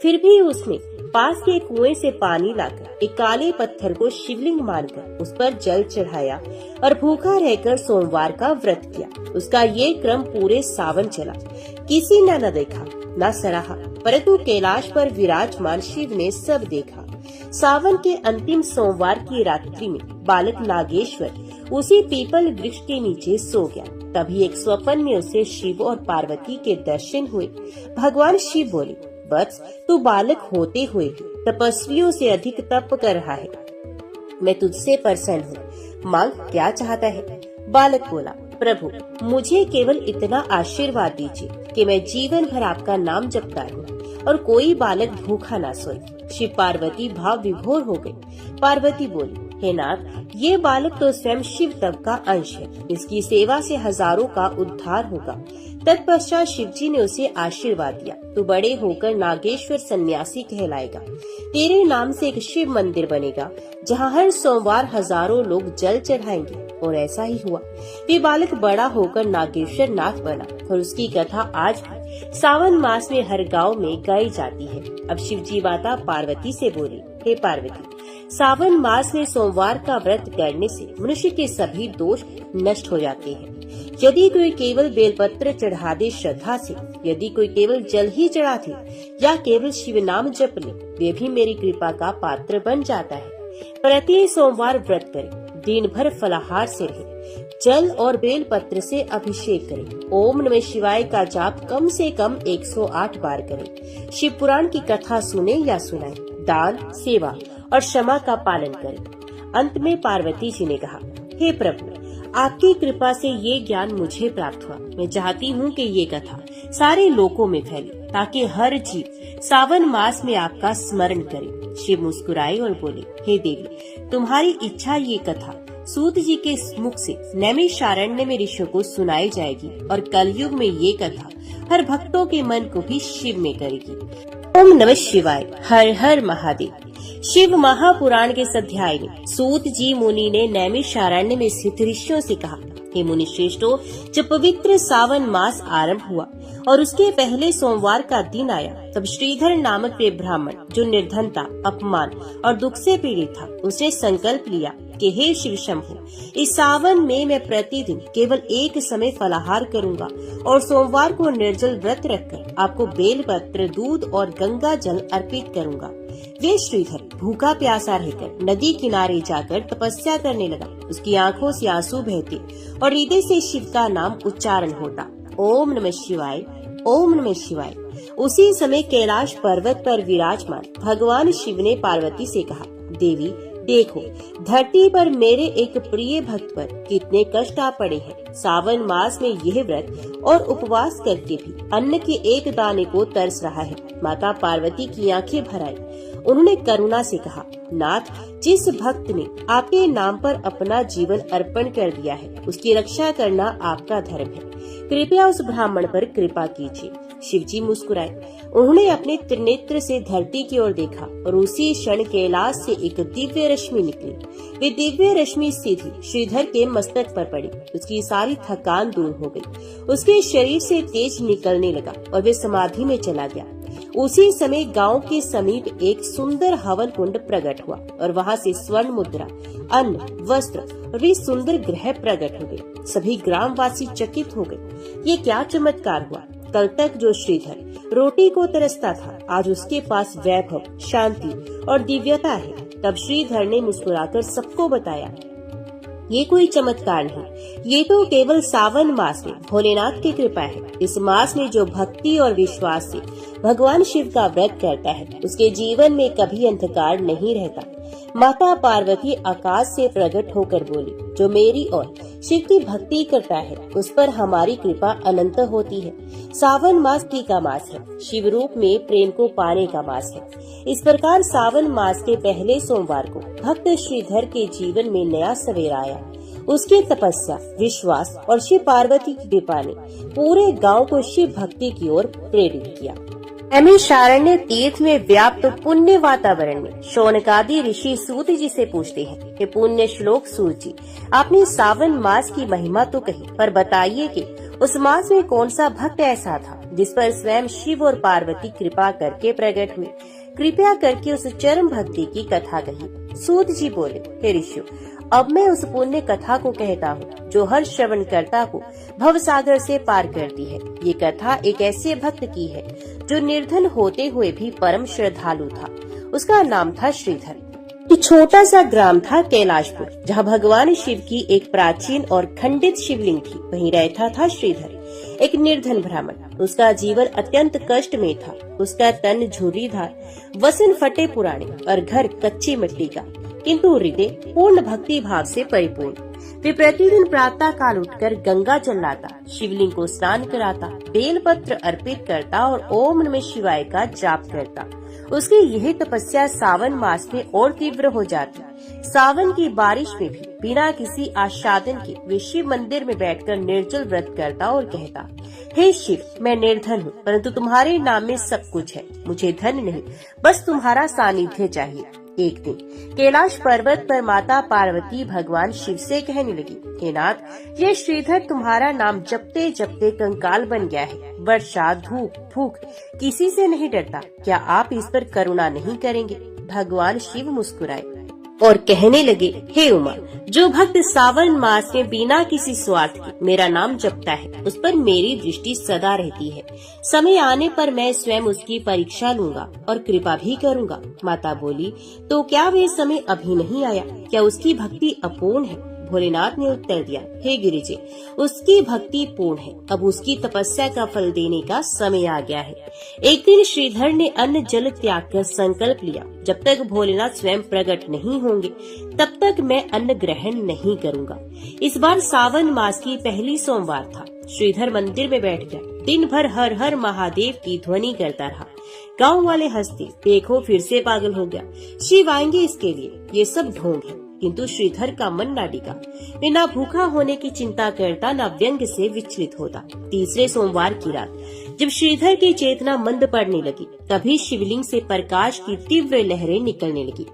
Speaker 1: फिर भी उसने पास के कुएं से पानी लाकर एक काले पत्थर को शिवलिंग मानकर उस पर जल चढ़ाया और भूखा रहकर सोमवार का व्रत किया। उसका ये क्रम पूरे सावन चला। किसी ने न देखा, न सराहा, परंतु कैलाश पर विराजमान शिव ने सब देखा। सावन के अंतिम सोमवार की रात्रि में बालक नागेश्वर उसी पीपल वृक्ष के नीचे सो गया। तभी एक स्वप्न में उसे शिव और पार्वती के दर्शन हुए। भगवान शिव बोले, वत्स, तू बालक होते हुए तपस्वियों से अधिक तप कर रहा है। मैं तुझसे प्रसन्न हूँ। मांग, क्या चाहता है? बालक बोला, प्रभु, मुझे केवल इतना आशीर्वाद दीजिए कि मैं जीवन भर आपका नाम जपता रहूं और कोई बालक भूखा ना सोए। शिव पार्वती भाव विभोर हो गई। पार्वती बोली, हे नाथ, ये बालक तो स्वयं शिव तप का अंश है। इसकी सेवा से हजारों का उद्धार होगा। तत्पश्चात शिव जी ने उसे आशीर्वाद दिया, तू बड़े होकर नागेश्वर सन्यासी कहलाएगा। तेरे नाम से एक शिव मंदिर बनेगा जहाँ हर सोमवार हजारों लोग जल चढ़ाएंगे। और ऐसा ही हुआ। ये बालक बड़ा होकर नागेश्वर नाथ बना और उसकी कथा आज भी सावन मास में हर गांव में गाई जाती है। अब शिव जी माता पार्वती से बोले, हे पार्वती, सावन मास में सोमवार का व्रत करने से मनुष्य के सभी दोष नष्ट हो जाते हैं। यदि कोई केवल बेलपत्र चढ़ा दे श्रद्धा से, यदि कोई केवल जल ही चढ़ा दे या केवल शिव नाम जप ले, वे भी मेरी कृपा का पात्र बन जाता है। प्रति सोमवार व्रत करे, दिन भर फलाहार से रहे, जल और बेल पत्र से अभिषेक करें। ओम नमः शिवाय का जाप कम से कम 108 बार करें। शिव पुराण की कथा सुने या सुनाएं। दान, सेवा और क्षमा का पालन करें। अंत में पार्वती जी ने कहा, हे प्रभु, आपकी कृपा से ये ज्ञान मुझे प्राप्त हुआ। मैं चाहती हूँ कि ये कथा सारे लोकों में फैले ताकि हर जीव सावन मास में आपका स्मरण करे। शिव मुस्कुराए और बोले, हे देवी, तुम्हारी इच्छा ये कथा सूत जी के मुख से नैमिषारण्य में ऋषियों को सुनाई जाएगी और कलयुग में ये कथा हर भक्तों के मन को भी शिव में करेगी। ओम नमः शिवाय। हर हर महादेव। शिव महापुराण के इस अध्याय में सूत जी मुनि ने नैमिषारण्य में स्थित ऋषियों से कहा, हे मुनि श्रेष्ठों, जब पवित्र सावन मास आरंभ हुआ और उसके पहले सोमवार का दिन आया, तब श्रीधर नामक वे ब्राह्मण, जो निर्धनता, अपमान और दुख से पीड़ित था, उसने संकल्प लिया कि हे शिव शंभु, इस सावन में मैं प्रतिदिन केवल एक समय फलाहार करूंगा और सोमवार को निर्जल व्रत रखकर आपको बेलपत्र, दूध और गंगा जल अर्पित करूंगा। वे श्रीधर भूखा प्यासा रहकर नदी किनारे जाकर तपस्या करने लगा। उसकी आंखों से आंसू बहते और हृदय से शिव का नाम उच्चारण होता। ओम नमः शिवाय, ओम नमः शिवाय। उसी समय कैलाश पर्वत पर विराजमान भगवान शिव ने पार्वती से कहा, देवी देखो, धरती पर मेरे एक प्रिय भक्त पर कितने कष्ट आ पड़े हैं। सावन मास में यह व्रत और उपवास करके भी अन्न के एक दाने को तरस रहा है। माता पार्वती की आंखें भर आई। उन्होंने करुणा से कहा, नाथ, जिस भक्त ने आपके नाम पर अपना जीवन अर्पण कर दिया है, उसकी रक्षा करना आपका धर्म है। कृपया उस ब्राह्मण पर कृपा कीजिए। शिवजी मुस्कुराए। उन्होंने अपने त्रिनेत्र से धरती की ओर देखा और उसी क्षण कैलाश से एक दिव्य रश्मि निकली। वे दिव्य रश्मि सीधी श्रीधर के मस्तक पर पड़ी। उसकी सारी थकान दूर हो गई। उसके शरीर से तेज निकलने लगा और वे समाधि में चला गया। उसी समय गांव के समीप एक सुंदर हवन कुंड प्रकट हुआ और वहां से स्वर्ण मुद्रा, अन्न, वस्त्र और वे सुंदर ग्रह प्रकट हो गए। सभी ग्रामवासी चकित हो गए। ये क्या चमत्कार हुआ। कल तक जो श्रीधर रोटी को तरसता था, आज उसके पास वैभव, शांति और दिव्यता है। तब श्रीधर ने मुस्कुराकर सबको बताया, ये कोई चमत्कार नहीं, ये तो केवल सावन मास में भोलेनाथ की कृपा है। इस मास में जो भक्ति और विश्वास से भगवान शिव का व्रत करता है, उसके जीवन में कभी अंधकार नहीं रहता। माता पार्वती आकाश से प्रकट होकर बोली, जो मेरी और शिव की भक्ति करता है, उस पर हमारी कृपा अनंत होती है। सावन मास प्रिय का मास है, शिव रूप में प्रेम को पाने का मास है। इस प्रकार सावन मास के पहले सोमवार को भक्त श्रीधर के जीवन में नया सवेरा आया। उसकी तपस्या, विश्वास और शिव पार्वती की कृपा ने पूरे गांव को शिव भक्ति की ओर प्रेरित किया। नैमिषारण्य तीर्थ में व्याप्त पुण्य वातावरण में शौनकादि ऋषि सूत जी से पूछते हैं, हे पुण्य श्लोक सूत जी, आपने सावन मास की महिमा तो कही, पर बताइए कि उस मास में कौन सा भक्त ऐसा था जिस पर स्वयं शिव और पार्वती कृपा करके प्रकट हुए। कृपया करके उस चरम भक्ति की कथा कही। सूत जी बोले, हे ऋषियों, अब मैं उस पुण्य कथा को कहता हूँ जो हर श्रवण कर्ता को भव सागर से पार करती है। ये कथा एक ऐसे भक्त की है जो निर्धन होते हुए भी परम श्रद्धालु था। उसका नाम था श्रीधर। एक छोटा सा ग्राम था कैलाशपुर, जहाँ भगवान शिव की एक प्राचीन और खंडित शिवलिंग थी। वहीं रहता था श्रीधर, एक निर्धन ब्राह्मण। उसका जीवन अत्यंत कष्ट में था। उसका तन झुर्रीदार, वसन फटे पुराने और घर कच्ची मिट्टी का, किंतु हृदय पूर्ण भक्ति भाव से परिपूर्ण। वे प्रतिदिन प्रातः काल उठकर गंगा जल लाता, शिवलिंग को स्नान कराता, बेलपत्र अर्पित करता और ओम नमः शिवाय का जाप करता। उसकी यही तपस्या सावन मास में और तीव्र हो जाती। सावन की बारिश में भी बिना किसी आच्छादन के वे शिव मंदिर में बैठकर निर्जल व्रत करता और कहता, हे शिव, मैं निर्धन हूँ, परंतु तुम्हारे नाम में सब कुछ है। मुझे धन नहीं, बस तुम्हारा सानिध्य चाहिए। एक दिन कैलाश पर्वत पर माता पार्वती भगवान शिव से कहने लगी, हे नाथ, ये श्रीधर तुम्हारा नाम जपते जपते कंकाल बन गया है। वर्षा, धूप, भूख किसी से नहीं डरता, क्या आप इस पर करुणा नहीं करेंगे। भगवान शिव मुस्कुराए और कहने लगे, हे उमा, जो भक्त सावन मास में बिना किसी स्वार्थ के मेरा नाम जपता है, उस पर मेरी दृष्टि सदा रहती है। समय आने पर मैं स्वयं उसकी परीक्षा लूंगा और कृपा भी करूंगा। माता बोली, तो क्या वे समय अभी नहीं आया? क्या उसकी भक्ति अपूर्ण है? भोलेनाथ ने उत्तर दिया, हे गिरिजे, उसकी भक्ति पूर्ण है, अब उसकी तपस्या का फल देने का समय आ गया है। एक दिन श्रीधर ने अन्न जल त्याग कर संकल्प लिया, जब तक भोलेनाथ स्वयं प्रकट नहीं होंगे तब तक मैं अन्न ग्रहण नहीं करूंगा। इस बार सावन मास की पहली सोमवार था। श्रीधर मंदिर में बैठ गया, दिन भर हर हर महादेव की ध्वनि करता रहा। गांव वाले हंसते, देखो फिर से पागल हो गया, शिव आएंगे इसके लिए, ये सब ढोंग है। किंतु श्रीधर का मन ना डिगा। वे ना भूखा होने की चिंता करता, ना व्यंग से विचलित होता। तीसरे सोमवार की रात जब श्रीधर की चेतना मंद पड़ने लगी, तभी शिवलिंग से प्रकाश की तीव्र लहरें निकलने लगी।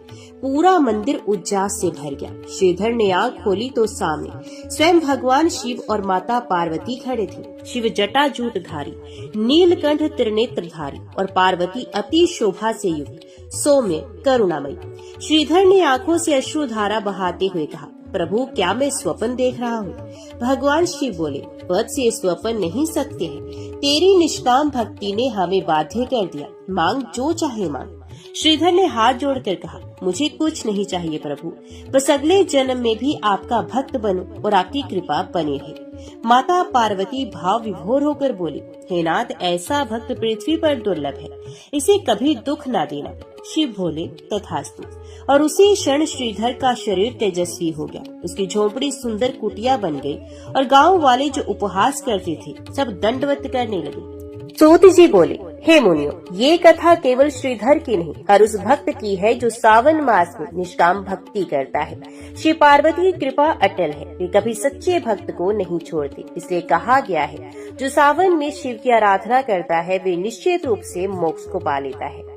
Speaker 1: पूरा मंदिर उज्जास से भर गया। श्रीधर ने आँख खोली तो सामने स्वयं भगवान शिव और माता पार्वती खड़े थे। शिव जटाजूटधारी, नीलकंठ त्रिनेत्रधारी और पार्वती अति शोभा से युक्त, सौम्य, करुणामयी। श्रीधर ने आंखों से अश्रुधारा बहाते हुए कहा, प्रभु, क्या मैं स्वप्न देख रहा हूँ? भगवान शिव बोले, वत्स, ये स्वप्न नहीं सकते हैं। तेरी निष्काम भक्ति ने हमें बाध्य कर दिया, मांग जो चाहे मांग। श्रीधर ने हाथ जोड़कर कहा, मुझे कुछ नहीं चाहिए प्रभु, बस अगले जन्म में भी आपका भक्त बनूं और आपकी कृपा बनी रहे। माता पार्वती भाव विभोर होकर बोली, हे नाथ, ऐसा भक्त पृथ्वी पर दुर्लभ है, इसे कभी दुख ना देना। शिव बोले, तथास्तु। और उसी क्षण श्रीधर का शरीर तेजस्वी हो गया। उसकी झोपड़ी सुंदर कुटिया बन गई और गांव वाले जो उपहास करते थे सब दंडवत करने लगे। सूत जी बोले, हे मुनियों, ये कथा केवल श्रीधर की नहीं, हर उस भक्त की है जो सावन मास में निष्काम भक्ति करता है। श्री पार्वती की कृपा अटल है, वे कभी सच्चे भक्त को नहीं छोड़ती। इसलिए कहा गया है, जो सावन में शिव की आराधना करता है वे निश्चित रूप से मोक्ष को पा लेता है।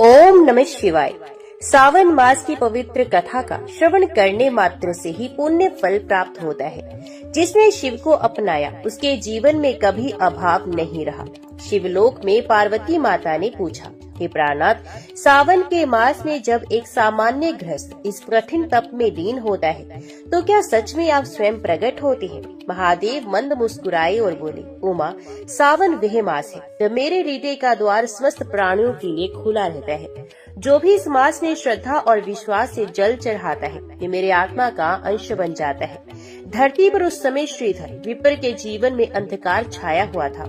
Speaker 1: ओम नमः शिवाय। सावन मास की पवित्र कथा का श्रवण करने मात्र से ही पुण्य फल प्राप्त होता है। जिसने शिव को अपनाया उसके जीवन में कभी अभाव नहीं रहा। शिवलोक में पार्वती माता ने पूछा, हे प्राणनाथ, सावन के मास में जब एक सामान्य गृहस्थ इस कठिन तप में लीन होता है तो क्या सच में आप स्वयं प्रकट होते हैं? महादेव मंद मुस्कुराए और बोले, उमा, सावन वह मास है जब मेरे हृदय का द्वार समस्त प्राणियों के लिए खुला रहता है। जो भी इस मास में श्रद्धा और विश्वास से जल चढ़ाता है, ये मेरे आत्मा का अंश बन जाता है। धरती पर उस समय श्रीधर विप्र के जीवन में अंधकार छाया हुआ था।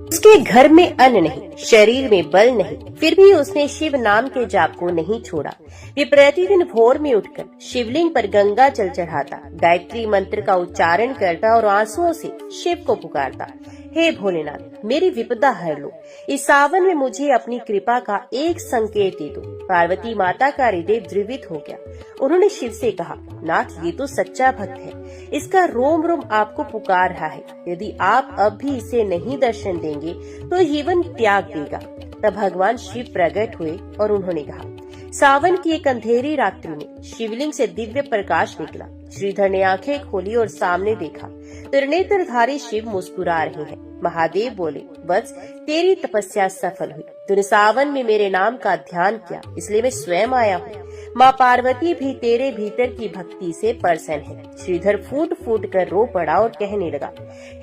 Speaker 1: उसके घर में अन्न नहीं, शरीर में बल नहीं, फिर भी उसने शिव नाम के जाप को नहीं छोड़ा। वे प्रतिदिन भोर में उठकर शिवलिंग पर गंगा जल चढ़ाता, गायत्री मंत्र का उच्चारण करता और आंसुओं से शिव को पुकारता, हे भोलेनाथ, मेरी विपदा हर लो। इस सावन में मुझे अपनी कृपा का एक संकेत दे दो। पार्वती माता का हृदय द्रवित हो गया। उन्होंने शिव से कहा, नाथ, ये तो सच्चा भक्त है, इसका रोम रोम आपको पुकार रहा है। यदि आप अब भी इसे नहीं दर्शन देंगे तो जीवन त्याग देगा। तब भगवान शिव प्रकट हुए और उन्होंने कहा, सावन की एक अंधेरी रात्रि में शिवलिंग से दिव्य प्रकाश निकला। श्रीधर ने आंखें खोली और सामने देखा, त्रिनेत्रधारी शिव मुस्कुरा रहे हैं। महादेव बोले, बस तेरी तपस्या सफल हुई, तूने सावन में मेरे नाम का ध्यान किया, इसलिए मैं स्वयं आया हूँ। माँ पार्वती भी तेरे भीतर की भक्ति से प्रसन्न है। श्रीधर फूट फूट कर रो पड़ा और कहने लगा,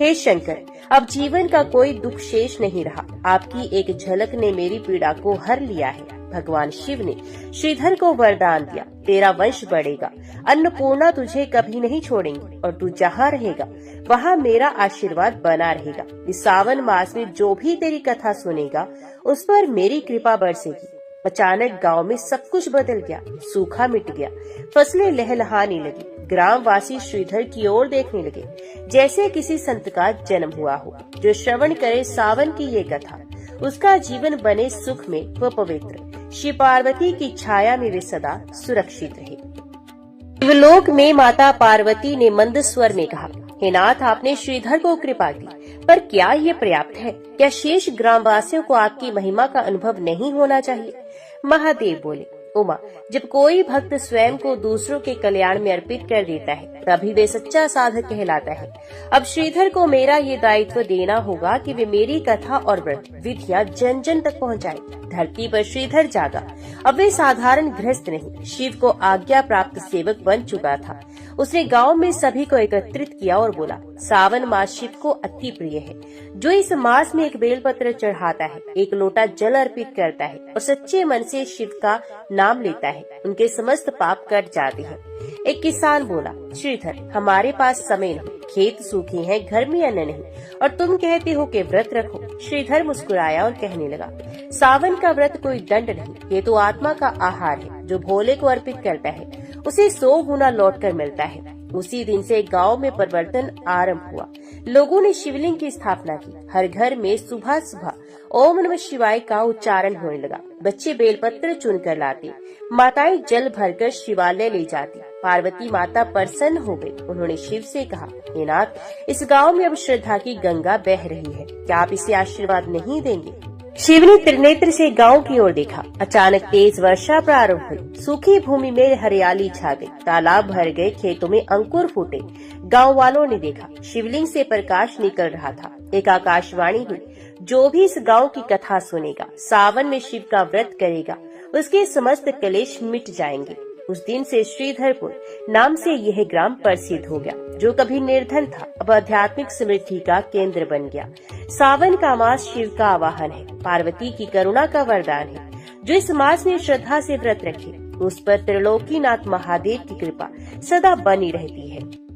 Speaker 1: हे शंकर, अब जीवन का कोई दुख शेष नहीं रहा। आपकी एक झलक ने मेरी पीड़ा को हर लिया है। भगवान शिव ने श्रीधर को वरदान दिया, तेरा वंश बढ़ेगा, अन्नपूर्णा तुझे कभी नहीं छोड़ेंगी और तू जहाँ रहेगा वहाँ मेरा आशीर्वाद बना रहेगा। इस सावन मास में जो भी तेरी कथा सुनेगा उस पर मेरी कृपा बरसेगी। अचानक गांव में सब कुछ बदल गया। सूखा मिट गया, फसलें लहलहाने लगी। ग्रामवासी श्रीधर की ओर देखने लगे जैसे किसी संत का जन्म हुआ हो। जो श्रवण करे सावन की ये कथा, उसका जीवन बने सुख में व पवित्र। शिव पार्वती की छाया में वे सदा सुरक्षित रहे। शिवलोक में माता पार्वती ने मंद स्वर में कहा, हे नाथ, आपने श्रीधर को कृपा की, पर क्या ये पर्याप्त है? क्या शेष ग्रामवासियों को आपकी महिमा का अनुभव नहीं होना चाहिए? महादेव बोले, उमा, जब कोई भक्त स्वयं को दूसरों के कल्याण में अर्पित कर देता है तभी वे सच्चा साधक कहलाता है। अब श्रीधर को मेरा ये दायित्व देना होगा कि वे मेरी कथा और व्रत विधियां जन जन तक पहुंचाएं। धरती पर श्रीधर जागा। अब वे साधारण गृहस्थ नहीं, शिव को आज्ञा प्राप्त सेवक बन चुका था। उसने गांव में सभी को एकत्रित किया और बोला, सावन मास शिव को अति प्रिय है। जो इस मास में एक बेलपत्र चढ़ाता है, एक लोटा जल अर्पित करता है और सच्चे मन से शिव का नाम लेता है, उनके समस्त पाप कट जाते हैं। एक किसान बोला, श्रीधर, हमारे पास समय नहीं, खेत सूखे हैं, घर में अन्न नहीं, और तुम कहते हो कि व्रत रखो। श्रीधर मुस्कुराया और कहने लगा, सावन का व्रत कोई दंड नहीं, ये तो आत्मा का आहार है। जो भोले को अर्पित करता है उसे 100 गुना लौटकर मिलता है। उसी दिन से गांव में परिवर्तन आरंभ हुआ। लोगों ने शिवलिंग की स्थापना की। हर घर में सुबह सुबह ओम नमः शिवाय का उच्चारण होने लगा। बच्चे बेलपत्र चुनकर लाते, माताएं जल भरकर शिवालय ले जाती। पार्वती माता प्रसन्न हो गई। उन्होंने शिव से कहा, हे नाथ, इस गांव में अब श्रद्धा की गंगा बह रही है, क्या आप इसे आशीर्वाद नहीं देंगे? शिव ने त्रिनेत्र से गांव की ओर देखा। अचानक तेज वर्षा प्रारंभ हुई। सूखी भूमि में हरियाली छा गई, तालाब भर गए, खेतों में अंकुर फूटे। गांव वालों ने देखा, शिवलिंग से प्रकाश निकल रहा था। एक आकाशवाणी हुई, जो भी इस गांव की कथा सुनेगा, सावन में शिव का व्रत करेगा, उसके समस्त कलेश मिट जाएंगे। उस दिन से श्रीधरपुर नाम से यह ग्राम प्रसिद्ध हो गया। जो कभी निर्धन था, अब आध्यात्मिक समृद्धि का केंद्र बन गया। सावन का मास शिव का आवाहन है, पार्वती की करुणा का वरदान है। जो इस मास में श्रद्धा से व्रत रखे, उस पर त्रिलोकीनाथ महादेव की कृपा सदा बनी रहती है।